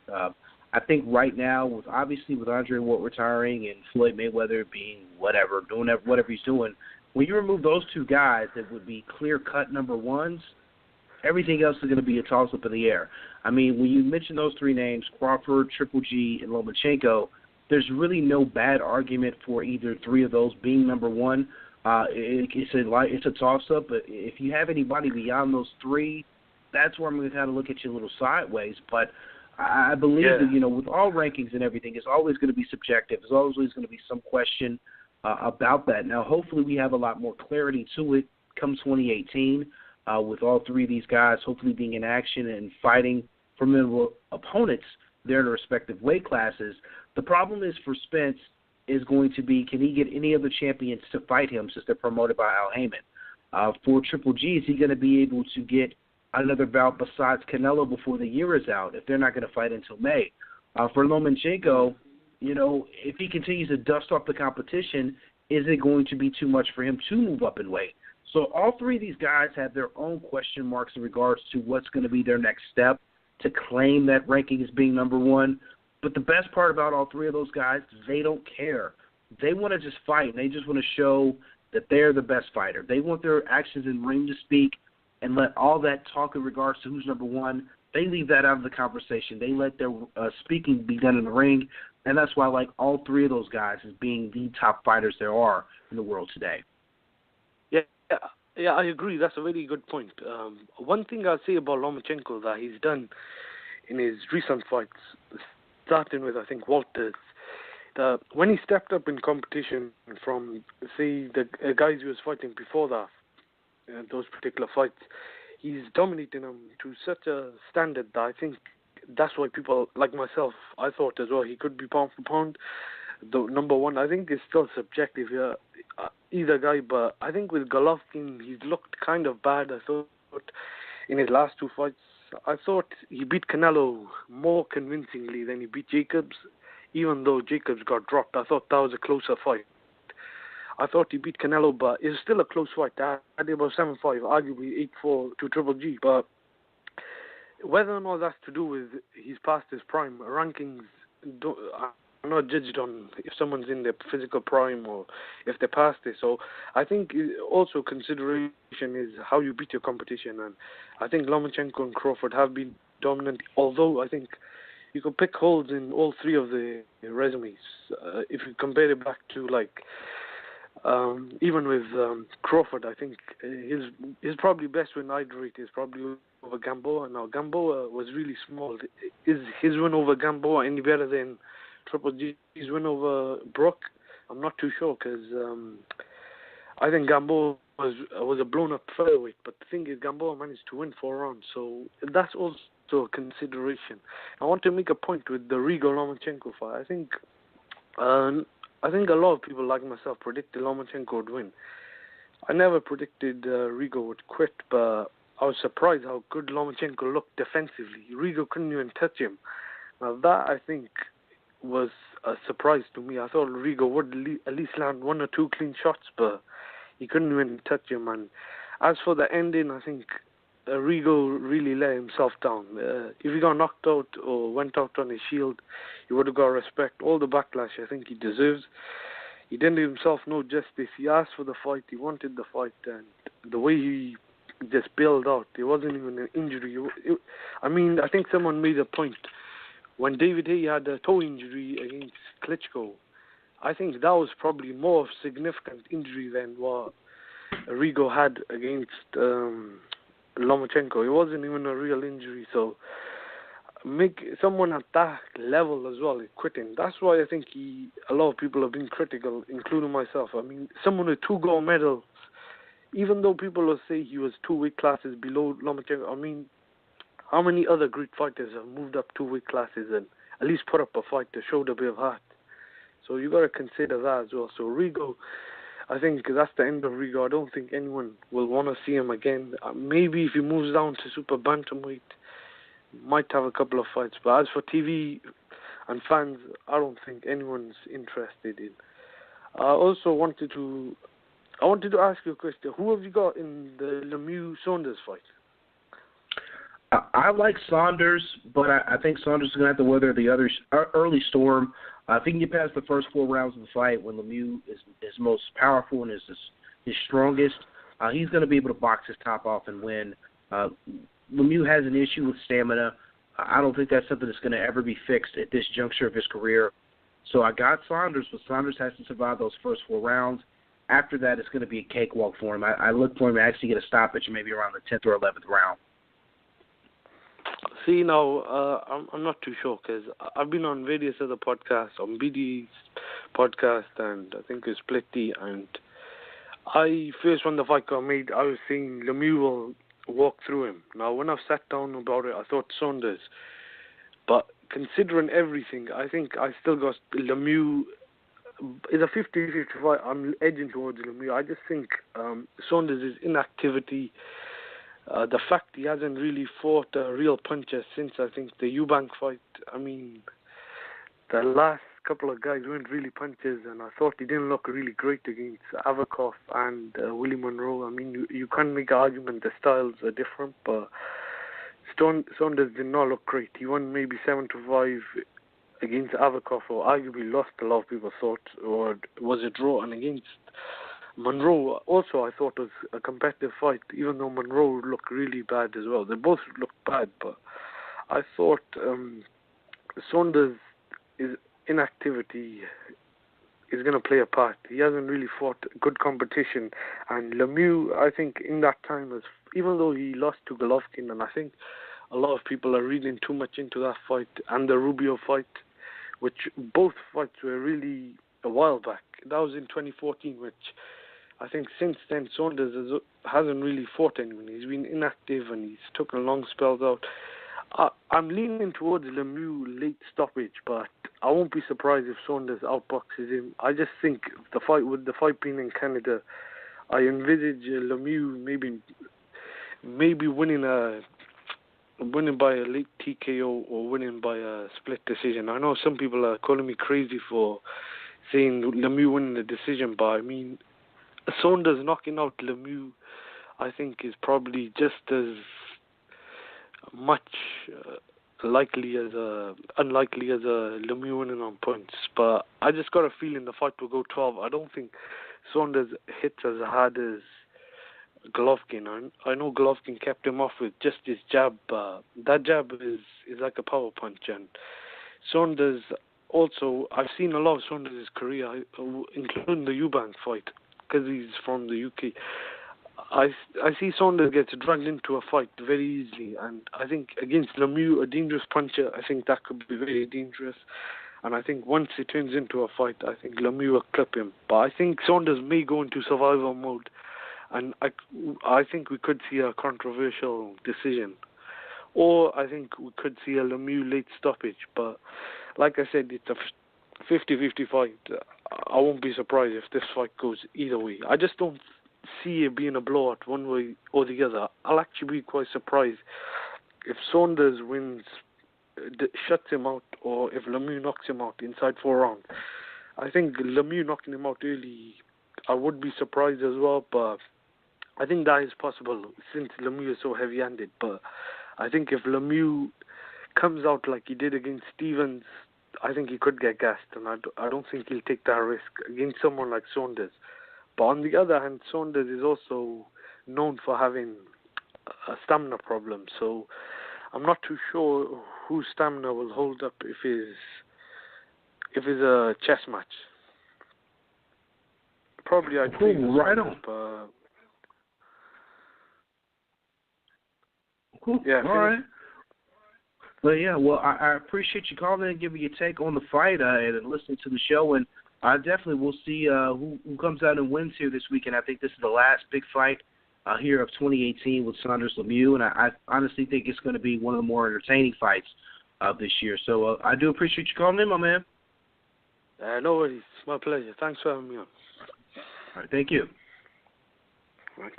I think right now, with Andre Ward retiring and Floyd Mayweather being doing whatever he's doing, when you remove those two guys that would be clear-cut number ones, everything else is going to be a toss-up in the air. I mean, when you mention those three names, Crawford, Triple G, and Lomachenko, there's really no bad argument for either three of those being number one. It's a toss-up, but if you have anybody beyond those three, that's where I'm going to kind of look at you a little sideways. But I believe that, with all rankings and everything, it's always going to be subjective. There's always going to be some question about that. Now, hopefully we have a lot more clarity to it come 2018 with all three of these guys hopefully being in action and fighting formidable opponents there in their respective weight classes. The problem is for Spence is going to be, can he get any other champions to fight him since they're promoted by Al Heyman? For Triple G, is he going to be able to get another bout besides Canelo before the year is out if they're not going to fight until May? For Lomachenko, if he continues to dust off the competition, is it going to be too much for him to move up in weight? So all three of these guys have their own question marks in regards to what's going to be their next step to claim that ranking as being number one. But the best part about all three of those guys is they don't care. They want to just fight, and they just want to show that they're the best fighter. They want their actions in ring to speak, and let all that talk in regards to who's number one, they leave that out of the conversation. They let their speaking be done in the ring, and that's why I like all three of those guys as being the top fighters there are in the world today. Yeah, I agree. That's a very good point. One thing I'll say about Lomachenko that he's done in his recent fights, starting with, I think, Walters, when he stepped up in competition from, say, the guys he was fighting before that, those particular fights, he's dominating them to such a standard that I think that's why people like myself, I thought as well, he could be pound for pound the number one. I think it's still subjective here, either guy, but I think with Golovkin, he's looked kind of bad. I thought in his last two fights, I thought he beat Canelo more convincingly than he beat Jacobs, even though Jacobs got dropped. I thought that was a closer fight. I thought he beat Canelo, but it was still a close fight. I had about 7-5, arguably 8-4 to Triple G. But whether or not that's to do with he's past his prime, rankings are not judged on if someone's in their physical prime or if they're past it. So I think also consideration is how you beat your competition. And I think Lomachenko and Crawford have been dominant, although I think you can pick holes in all three of the resumes. If you compare it back to even with Crawford, I think his probably best win I'd rate is probably over Gamboa. Now, Gamboa was really small. Is his win over Gamboa any better than Triple G's win over Brook? I'm not too sure, because I think Gamboa was a blown-up featherweight, but the thing is Gamboa managed to win 4 rounds, so that's also a consideration. I want to make a point with the Rigondeaux-Lomachenko fight. I think a lot of people like myself predicted Lomachenko would win. I never predicted Rigo would quit, but I was surprised how good Lomachenko looked defensively. Rigo couldn't even touch him. Now that, I think, was a surprise to me. I thought Rigo would at least land 1 or 2 clean shots, but he couldn't even touch him. And as for the ending, I think Rigo really let himself down. If he got knocked out or went out on his shield, he would have got respect. All the backlash I think he deserves. He didn't do himself no justice. He asked for the fight. He wanted the fight. And the way he just bailed out, it wasn't even an injury. I think someone made a point. When David Haye had a toe injury against Klitschko, I think that was probably more significant injury than what Rigo had against Lomachenko. It wasn't even a real injury, so make someone at that level as well quitting. That's why I think a lot of people have been critical, including myself. I mean, someone with 2 gold medals, even though people will say he was 2 weight classes below Lomachenko, I mean, how many other great fighters have moved up 2 weight classes and at least put up a fight to show a bit of heart? So you got to consider that as well. So Rigo, I think that's the end of Rigo. I don't think anyone will want to see him again. Maybe if he moves down to super bantamweight, might have a couple of fights. But as for TV and fans, I don't think anyone's interested in. I also wanted to ask you a question. Who have you got in the Lemieux Saunders fight? I like Saunders, but I think Saunders is going to have to weather the other early storm. If he can get past the first 4 rounds of the fight, when Lemieux is most powerful and is his strongest, he's going to be able to box his top off and win. Lemieux has an issue with stamina. I don't think that's something that's going to ever be fixed at this juncture of his career. So I got Saunders, but Saunders has to survive those first 4 rounds. After that, it's going to be a cakewalk for him. I look for him to actually get a stoppage maybe around the 10th or 11th round. See, now, I'm not too sure because I've been on various other podcasts, on BD's podcast, and I think it's Splitty, and first when the fight got made, I was saying Lemieux will walk through him. Now, when I've sat down about it, I thought Saunders. But considering everything, I think I still got Lemieux. It's a 50-50 fight. I'm edging towards Lemieux. I just think Saunders' inactivity, the fact he hasn't really fought a real puncher since, I think, the Eubank fight. I mean, the last couple of guys weren't really punchers, and I thought he didn't look really great against Avakov and Willie Monroe. I mean, you can't make an argument the styles are different, but Saunders did not look great. He won maybe 7-5 against Avakov, or arguably lost, a lot of people thought, or was a draw. And against Monroe, also I thought was a competitive fight, even though Monroe looked really bad as well. They both looked bad, but I thought Saunders' inactivity is going to play a part. He hasn't really fought good competition, and Lemieux, I think, in that time, even though he lost to Golovkin, and I think a lot of people are reading too much into that fight and the Rubio fight, which both fights were really a while back. That was in 2014, which I think since then Saunders hasn't really fought anyone. He's been inactive and he's taken long spells out. I'm leaning towards Lemieux late stoppage, but I won't be surprised if Saunders outboxes him. I just think the fight being in Canada, I envisage Lemieux maybe winning by a late TKO or winning by a split decision. I know some people are calling me crazy for saying Lemieux winning the decision, but I mean, Saunders knocking out Lemieux, I think, is probably just as much unlikely as a Lemieux winning on points. But I just got a feeling the fight will go 12. I don't think Saunders hits as hard as Golovkin. I know Golovkin kept him off with just his jab. That jab is like a power punch. And Saunders also, I've seen a lot of Saunders' career, including the Eubank fight, because he's from the UK. I see Saunders gets dragged into a fight very easily, and I think against Lemieux, a dangerous puncher, I think that could be very dangerous. And I think once it turns into a fight, I think Lemieux will clip him. But I think Saunders may go into survival mode, and I think we could see a controversial decision. Or I think we could see a Lemieux late stoppage. But like I said, it's a 50-50 fight. I won't be surprised if this fight goes either way. I just don't see it being a blowout one way or the other. I'll actually be quite surprised if Saunders wins, shuts him out, or if Lemieux knocks him out inside 4 rounds. I think Lemieux knocking him out early, I would be surprised as well, but I think that is possible since Lemieux is so heavy-handed. But I think if Lemieux comes out like he did against Stevens, I think he could get gassed, and I don't think he'll take that risk against someone like Saunders. But on the other hand, Saunders is also known for having a stamina problem, so I'm not too sure whose stamina will hold up if it's a chess match. Probably I'd say right on. Cool. Yeah. All right. Well, yeah. Well, I appreciate you calling in and giving your take on the fight and listening to the show. And I definitely will see who comes out and wins here this weekend. I think this is the last big fight here of 2018 with Saunders Lemieux, and I honestly think it's going to be one of the more entertaining fights this year. So I do appreciate you calling in, my man. No worries. It's my pleasure. Thanks for having me on. All right. Thank you. Thanks.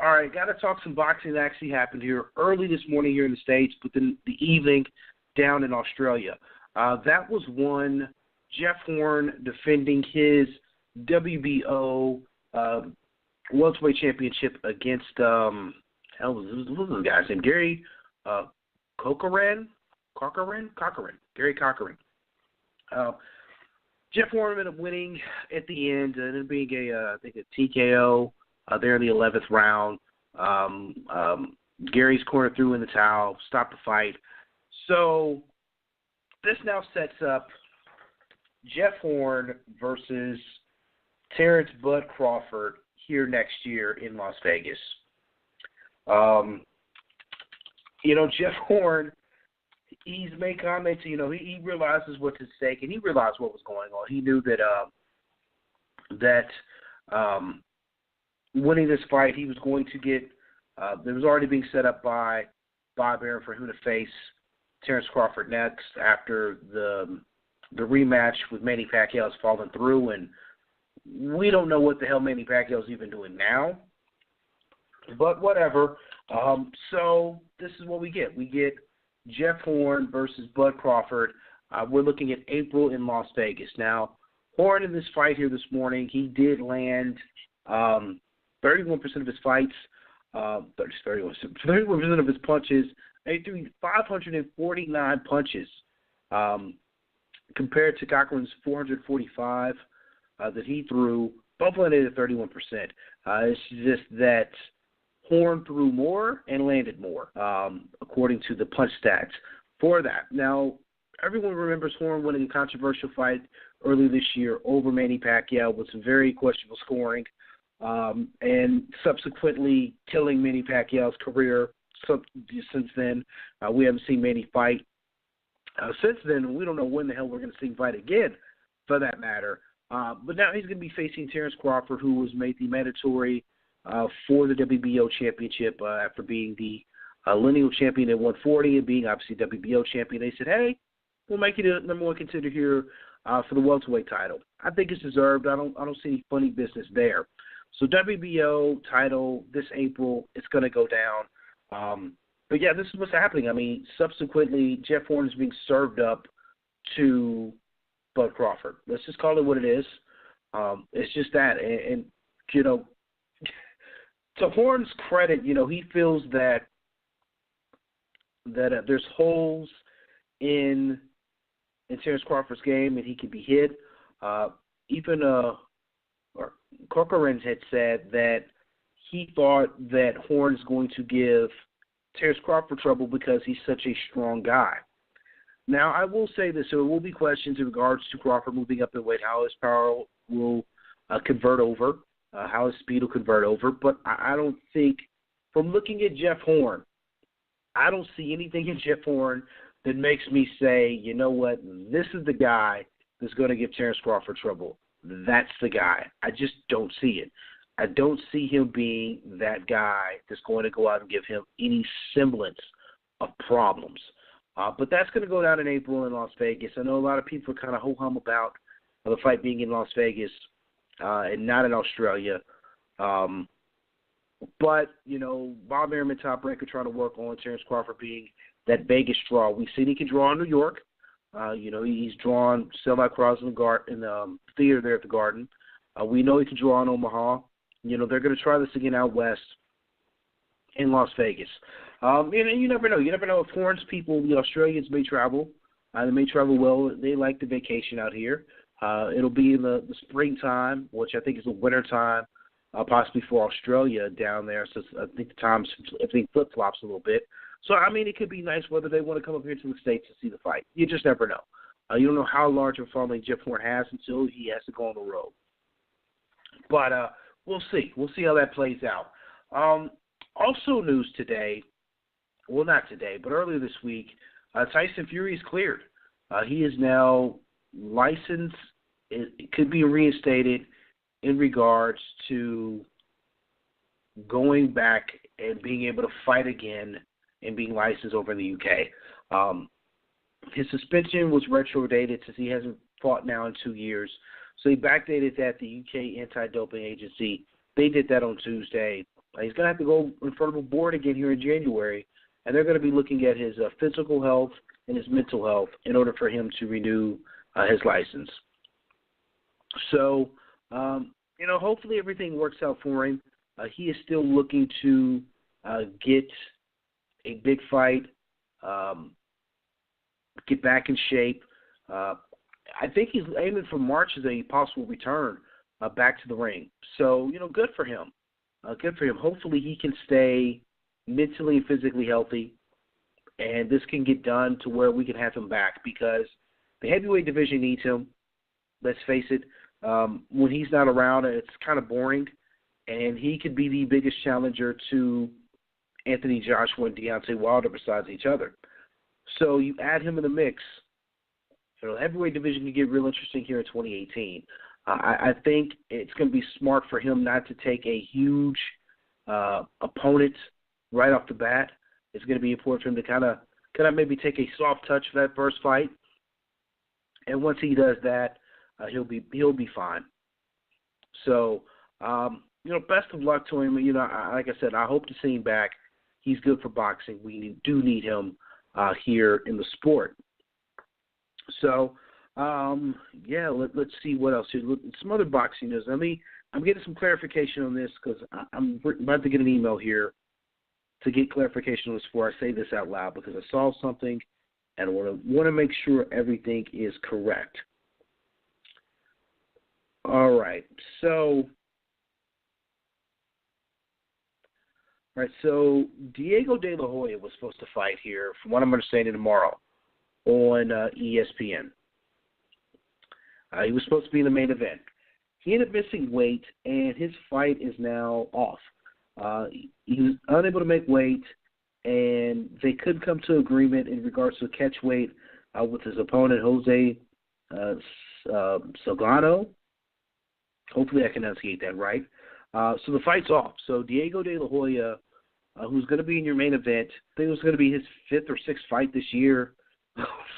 All right, got to talk some boxing that actually happened here early this morning here in the States, but then the evening down in Australia. That was one, Jeff Horn defending his WBO welterweight championship against, what was the guy's name? Gary Cochran? Gary Cochran. Jeff Horn ended up winning at the end, and it being I think a TKO. There in the 11th round, Gary's corner threw in the towel, stopped the fight. So this now sets up Jeff Horn versus Terrence Bud Crawford here next year in Las Vegas. Jeff Horn, he's made comments, he realizes what's at stake, and he realized what was going on. He knew that winning this fight, he was going to get there was already being set up by Bob Arum for him to face Terrence Crawford next after the rematch with Manny Pacquiao has fallen through, and we don't know what the hell Manny Pacquiao is even doing now. But whatever. So this is what we get. We get Jeff Horn versus Bud Crawford. We're looking at April in Las Vegas. Now, Horn in this fight here this morning, he did land 31% of his fights, 31% of his punches. He threw 549 punches compared to Cochran's 445 that he threw. Both landed at 31%. It's just that Horn threw more and landed more, according to the punch stats for that. Now, everyone remembers Horn winning a controversial fight earlier this year over Manny Pacquiao with some very questionable scoring. And subsequently killing Manny Pacquiao's career since then. We haven't seen Manny fight since then. We don't know when the hell we're going to see him fight again, for that matter. But now he's going to be facing Terrence Crawford, who was made the mandatory for the WBO championship after being the lineal champion at 140 and being obviously WBO champion. They said, hey, we'll make you the number one contender here for the welterweight title. I think it's deserved. I don't see any funny business there. So WBO title this April, it's going to go down. But, yeah, this is what's happening. I mean, subsequently, Jeff Horn is being served up to Bud Crawford. Let's just call it what it is. It's just that. And to Horn's credit, he feels that there's holes in Terrence Crawford's game and he can be hit. Cochran had said that he thought that Horn is going to give Terrence Crawford trouble because he's such a strong guy. Now, I will say this. There will be questions in regards to Crawford moving up in weight, how his power will convert over, how his speed will convert over. But I don't think, from looking at Jeff Horn, I don't see anything in Jeff Horn that makes me say, you know what, this is the guy that's going to give Terrence Crawford trouble. That's the guy. I just don't see it. I don't see him being that guy that's going to go out and give him any semblance of problems. But that's going to go down in April in Las Vegas. I know a lot of people are kind of ho-hum about the fight being in Las Vegas and not in Australia. But, Bob Arum and Top Rank are trying to work on Terrence Crawford being that Vegas draw. We've seen he can draw in New York. He's drawn semi-cross in the theater there at the Garden. We know he can draw in Omaha. They're going to try this again out west in Las Vegas. You never know. You never know if Horn's people, the Australians, may travel. They may travel well. They like the vacation out here. It'll be in the springtime, which I think is the winter time, possibly for Australia down there. So I think the times, everything flip-flops a little bit. So, it could be nice whether they want to come up here to the States to see the fight. You just never know. You don't know how large of a following Jeff Horn has until he has to go on the road. But we'll see. We'll see how that plays out. Also news today, well, not today, but earlier this week, Tyson Fury is cleared. He is now licensed. It could be reinstated in regards to going back and being able to fight again and being licensed over in the UK. His suspension was retrodated since he hasn't fought now in 2 years. So he backdated that. The UK Anti-Doping Agency, they did that on Tuesday. He's going to have to go in front of a board again here in January, and they're going to be looking at his physical health and his mental health in order for him to renew his license. So, hopefully everything works out for him. He is still looking to get a big fight, get back in shape. I think he's aiming for March as a possible return back to the ring. So, good for him. Good for him. Hopefully he can stay mentally and physically healthy, and this can get done to where we can have him back because the heavyweight division needs him. Let's face it. When he's not around, it's kind of boring, and he could be the biggest challenger to Anthony Joshua and Deontay Wilder besides each other. So you add him in the mix. The heavyweight division can get real interesting here in 2018. I think it's going to be smart for him not to take a huge opponent right off the bat. It's going to be important for him to kind of maybe take a soft touch for that first fight, and once he does that, he'll be fine. So, best of luck to him. Like I said, I hope to see him back. He's good for boxing. We do need him here in the sport. So, let's see what else here. Some other boxing news. I'm getting some clarification on this because I'm about to get an email here to get clarification on this before I say this out loud because I saw something and I want to make sure everything is correct. All right, so Diego De La Hoya was supposed to fight here, from what I'm understanding, tomorrow on ESPN. He was supposed to be in the main event. He ended up missing weight, and his fight is now off. He was unable to make weight, and they couldn't come to agreement in regards to catch weight with his opponent, Jose Salgado. Hopefully I can enunciate that right. So the fight's off. So Diego De La Hoya, who's going to be in your main event, I think it was going to be his 5th or 6th fight this year,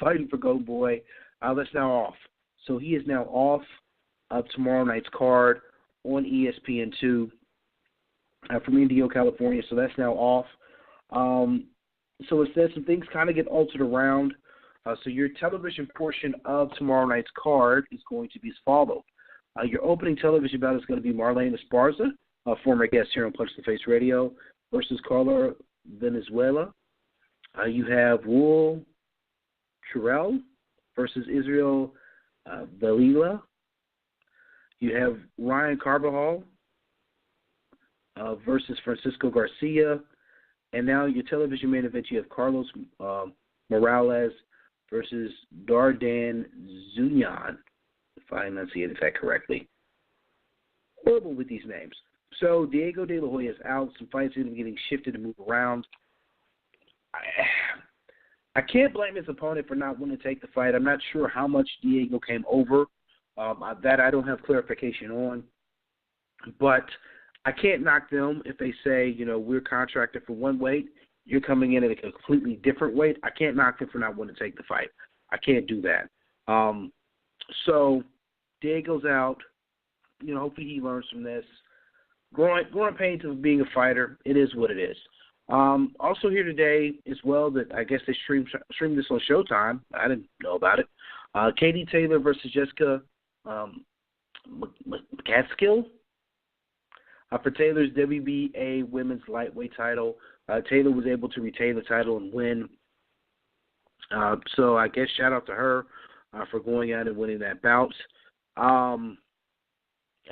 fighting for Gold Boy, that's now off. So he is now off of tomorrow night's card on ESPN2 from Indio, California. So that's now off. So it says some things kind of get altered around. So your television portion of tomorrow night's card is going to be as follows. Your opening television bout is going to be Marlene Esparza, a former guest here on Punch the Face Radio, versus Carla Venezuela. You have Will Truax versus Israel Valila. You have Ryan Carbajal versus Francisco Garcia. And now your television main event, you have Carlos Morales versus Dardan Zunian, if I enunciated that correctly. Horrible with these names. So Diego De La Hoya is out. Some fights are going to be getting shifted to move around. I can't blame his opponent for not wanting to take the fight. I'm not sure how much Diego came over. That I don't have clarification on. But I can't knock them if they say, we're contracted for one weight. You're coming in at a completely different weight. I can't knock them for not wanting to take the fight. I can't do that. So Diego's out. Hopefully he learns from this. Growing pains of being a fighter, it is what it is. Also here today as well that I guess they streamed this on Showtime. I didn't know about it. Katie Taylor versus Jessica McCaskill. For Taylor's WBA women's lightweight title, Taylor was able to retain the title and win. So I guess shout out to her for going out and winning that bout. And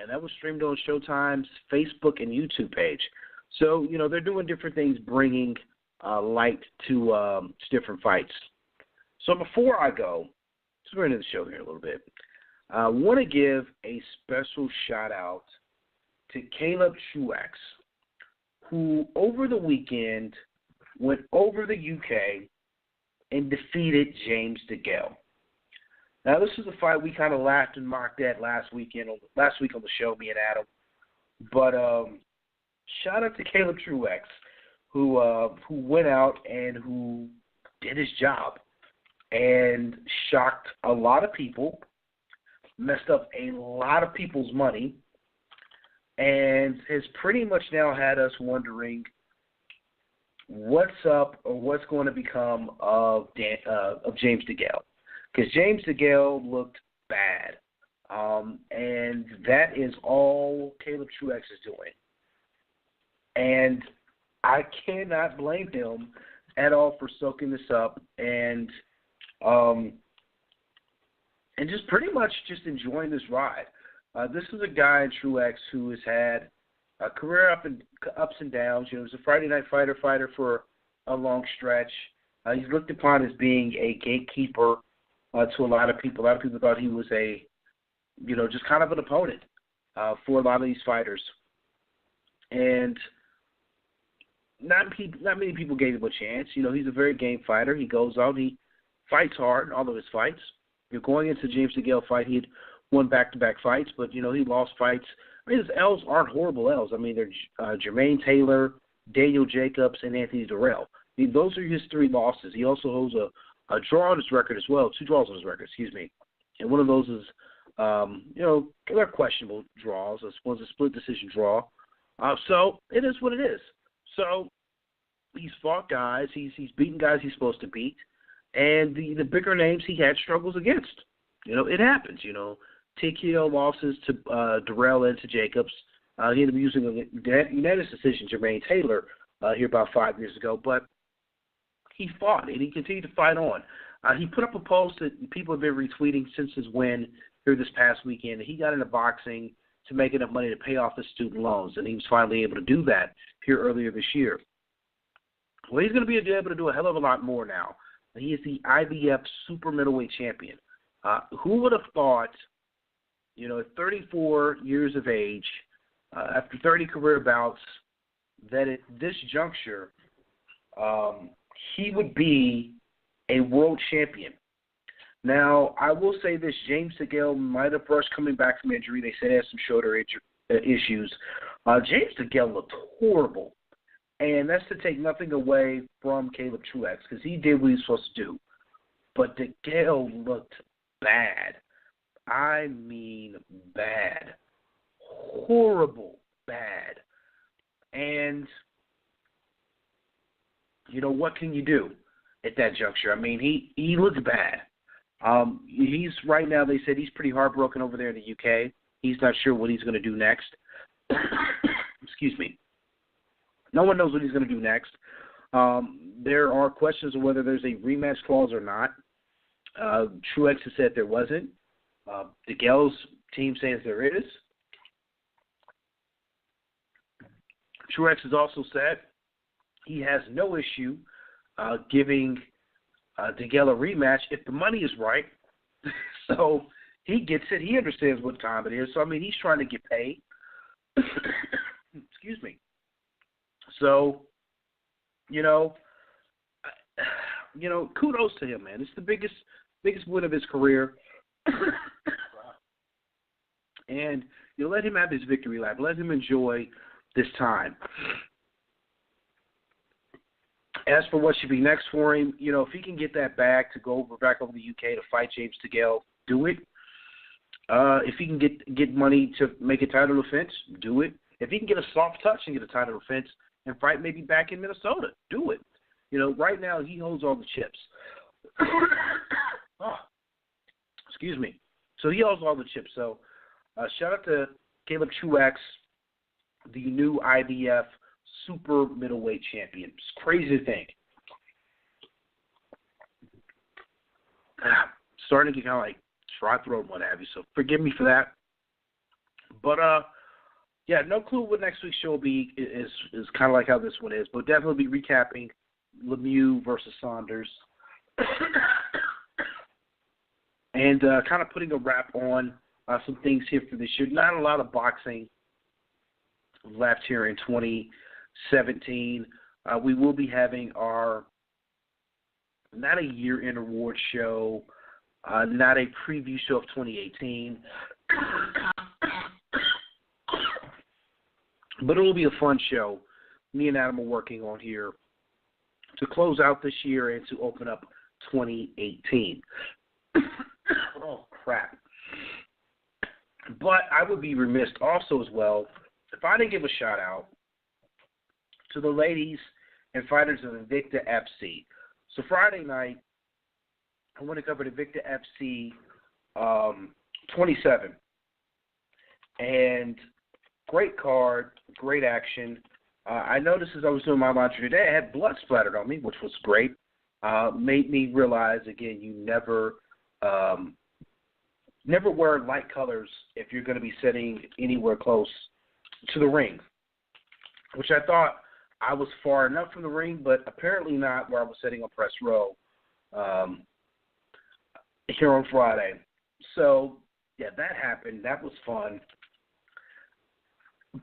that was streamed on Showtime's Facebook and YouTube page. So, they're doing different things, bringing light to different fights. So before I go, let's go into the show here a little bit. I want to give a special shout-out to Caleb Truax, who over the weekend went over the UK and defeated James DeGale. Now, this is a fight we kind of laughed and mocked at last week on the show, me and Adam. But shout out to Caleb Truax, who went out and who did his job and shocked a lot of people, messed up a lot of people's money, and has pretty much now had us wondering what's up or what's going to become of James DeGale. Because James DeGale looked bad. And that is all Caleb Truax is doing. And I cannot blame him at all for soaking this up and just pretty much just enjoying this ride. This is a guy in Truax who has had a career ups and downs. You know, he was a Friday Night Fighter for a long stretch. He's looked upon as being a gatekeeper to a lot of people. A lot of people thought he was just kind of an opponent for a lot of these fighters. And not many people gave him a chance. You know, he's a very game fighter. He goes out, he fights hard in all of his fights. You're going into the James DeGale fight, he had won back-to-back fights, but, you know, he lost fights. I mean, his L's aren't horrible L's. I mean, they're Jermaine Taylor, Daniel Jacobs, and Anthony Durrell. I mean, those are his 3 losses. He also holds a draw on his record as well, 2 draws on his record, And one of those is, they're questionable draws. One's a split decision draw. So it is what it is. So he's fought guys. He's beaten guys he's supposed to beat. And the bigger names he had struggles against. You know, it happens, you know. TKO losses to Durrell and to Jacobs. He ended up using a unanimous decision, Jermaine Taylor, here about 5 years ago. But he fought, and he continued to fight on. He put up a post that people have been retweeting since his win here this past weekend. He got into boxing to make enough money to pay off his student loans, and he was finally able to do that here earlier this year. Well, he's going to be able to do a hell of a lot more now. He is the IBF super middleweight champion. Who would have thought, you know, at 34 years of age, after 30 career bouts, that at this juncture, he would be a world champion. Now, I will say this, James DeGale might have rushed coming back from injury. They said he had some shoulder issues. James DeGale looked horrible. And that's to take nothing away from Caleb Truax, because he did what he was supposed to do. But DeGale looked bad. I mean bad. Horrible bad. And, you know, what can you do at that juncture? I mean, he looked bad. He's right now, they said he's pretty heartbroken over there in the UK. He's not sure what he's going to do next. Excuse me. No one knows what he's going to do next. There are questions of whether there's a rematch clause or not. Truax has said there wasn't. DeGale's team says there is. Truax has also said he has no issue giving DeGale a rematch if the money is right. So he gets it. He understands what time it is. So, I mean, he's trying to get paid. Excuse me. So, kudos to him, man. It's the biggest win of his career. And, let him have his victory lap. Let him enjoy this time. As for what should be next for him, if he can get that back to go back over the UK to fight James DeGale, do it. If he can get money to make a title defense, do it. If he can get a soft touch and get a title defense and fight maybe back in Minnesota, do it. Right now he holds all the chips. Excuse me. So he holds all the chips. So shout out to Caleb Truax, the new IBF super middleweight champion. It's crazy to think. Starting to get kind of like dry throat and what have you, so forgive me for that. But, no clue what next week's show will be. Is kind of like how this one is, but definitely be recapping Lemieux versus Saunders. And kind of putting a wrap on some things here for this year. Not a lot of boxing left here in 2020. 17. We will be having our, not a year-end award show, not a preview show of 2018, but it will be a fun show me and Adam are working on here to close out this year and to open up 2018. Oh, crap. But I would be remiss also as well if I didn't give a shout-out to the ladies and fighters of Invicta FC. So Friday night, I want to cover the Invicta FC 27. And great card, great action. I noticed as I was doing my laundry today, I had blood splattered on me, which was great. Made me realize, again, you never wear light colors if you're going to be sitting anywhere close to the ring, which I thought I was far enough from the ring, but apparently not where I was sitting on press row here on Friday. So, yeah, that happened. That was fun.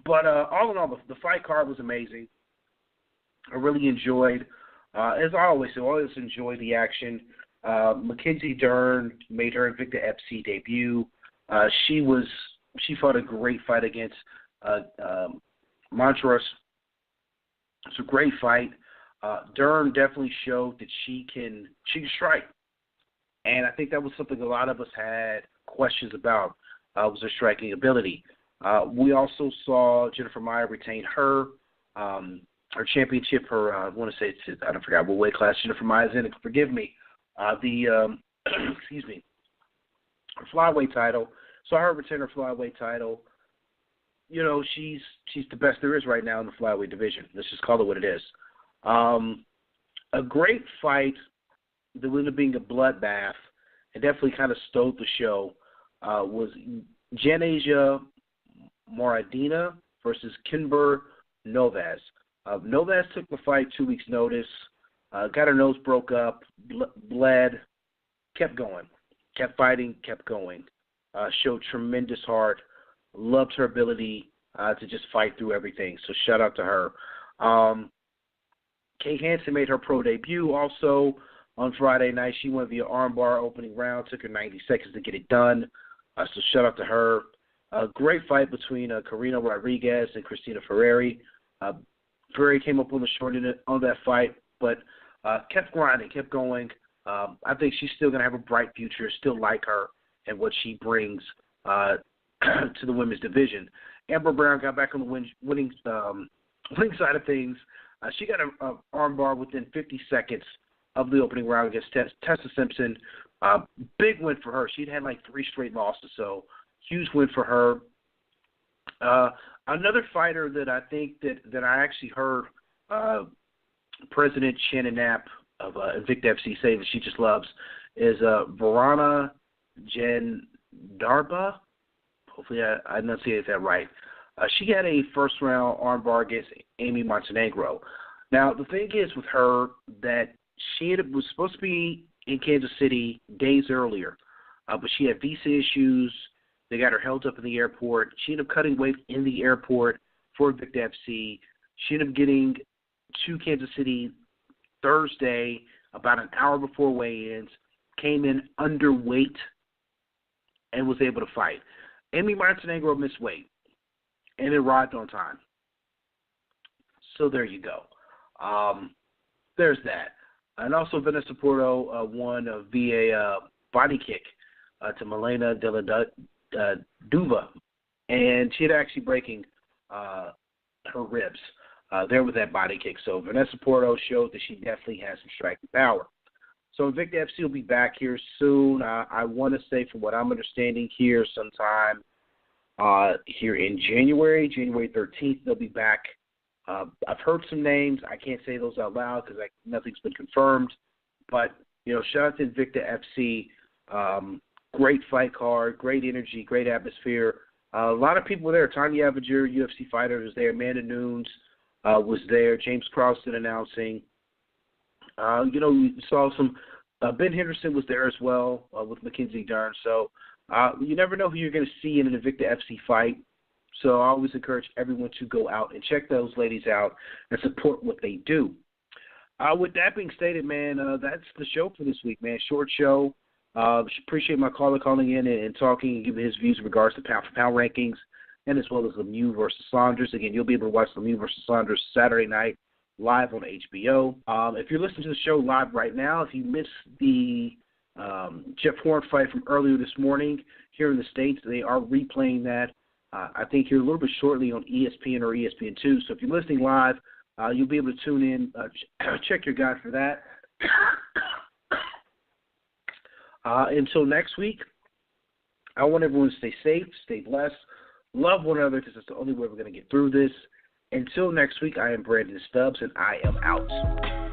But all in all, the fight card was amazing. I really enjoyed, as I always say, I always enjoy the action. Mackenzie Dern made her Invicta FC debut. She fought a great fight against Montrose. It's a great fight. Dern definitely showed that she can strike, and I think that was something a lot of us had questions about. Was her striking ability. We also saw Jennifer Meyer retain her championship. I want to say I don't forget what weight class Jennifer Meyer's in. Forgive me. Excuse me. Her flyweight title. So her retain her flyweight title. You know, she's the best there is right now in the flyweight division. Let's just call it what it is. A great fight that ended up being a bloodbath and definitely kind of stole the show was Janasia Moradina versus Kimber Novas. Novas took the fight 2 weeks' notice, got her nose broke up, bled, kept going, kept fighting, kept going, showed tremendous heart, loved her ability to just fight through everything. So shout out to her. Kay Hansen made her pro debut also on Friday night. She went via armbar opening round, took her 90 seconds to get it done. So shout out to her. A great fight between Karina Rodriguez and Christina Ferreri. Ferreri came up on the short end on that fight, but kept grinding, kept going. I think she's still going to have a bright future. Still like her and what she brings to the women's division. Amber Brown got back on the winning side of things. She got an armbar within 50 seconds of the opening round against Tessa Simpson. Big win for her. She'd had like 3 straight losses, so huge win for her. Another fighter that I think that I actually heard President Shannon Knapp of Invicta FC say that she just loves is Verona Jandarba. Hopefully I enunciated that right. She had a first-round armbar against Amy Montenegro. Now, the thing is with her that she was supposed to be in Kansas City days earlier, but she had visa issues. They got her held up in the airport. She ended up cutting weight in the airport for Invicta FC. She ended up getting to Kansas City Thursday about an hour before weigh-ins, came in underweight, and was able to fight. Amy Montenegro missed weight and arrived on time. So there you go. There's that. And also Vanessa Porto won via body kick to Milena de la Duva. And she had actually breaking her ribs there with that body kick. So Vanessa Porto showed that she definitely has some striking power. So Invicta FC will be back here soon. I want to say, from what I'm understanding here, sometime here in January 13th, they'll be back. I've heard some names. I can't say those out loud because nothing's been confirmed. But, shout out to Invicta FC. Great fight card, great energy, great atmosphere. A lot of people were there. Tanya Avenger, UFC fighter, was there. Amanda Nunes was there. James Croston announcing. We saw some. Ben Henderson was there as well with Mackenzie Dern. So you never know who you're going to see in an Invicta FC fight. So I always encourage everyone to go out and check those ladies out and support what they do. With that being stated, man, that's the show for this week, man. Short show. Appreciate my caller calling in and talking and giving his views in regards to pound-for-pound rankings, and as well as Lemieux versus Saunders. Again, you'll be able to watch Lemieux versus Saunders Saturday night live on HBO. If you're listening to the show live right now, if you missed the Jeff Horn fight from earlier this morning here in the States, they are replaying that, I think, here a little bit shortly on ESPN or ESPN2. So if you're listening live, you'll be able to tune in, check your guide for that. Until next week, I want everyone to stay safe, stay blessed, love one another, because it's the only way we're going to get through this. Until next week, I am Brandon Stubbs, and I am out.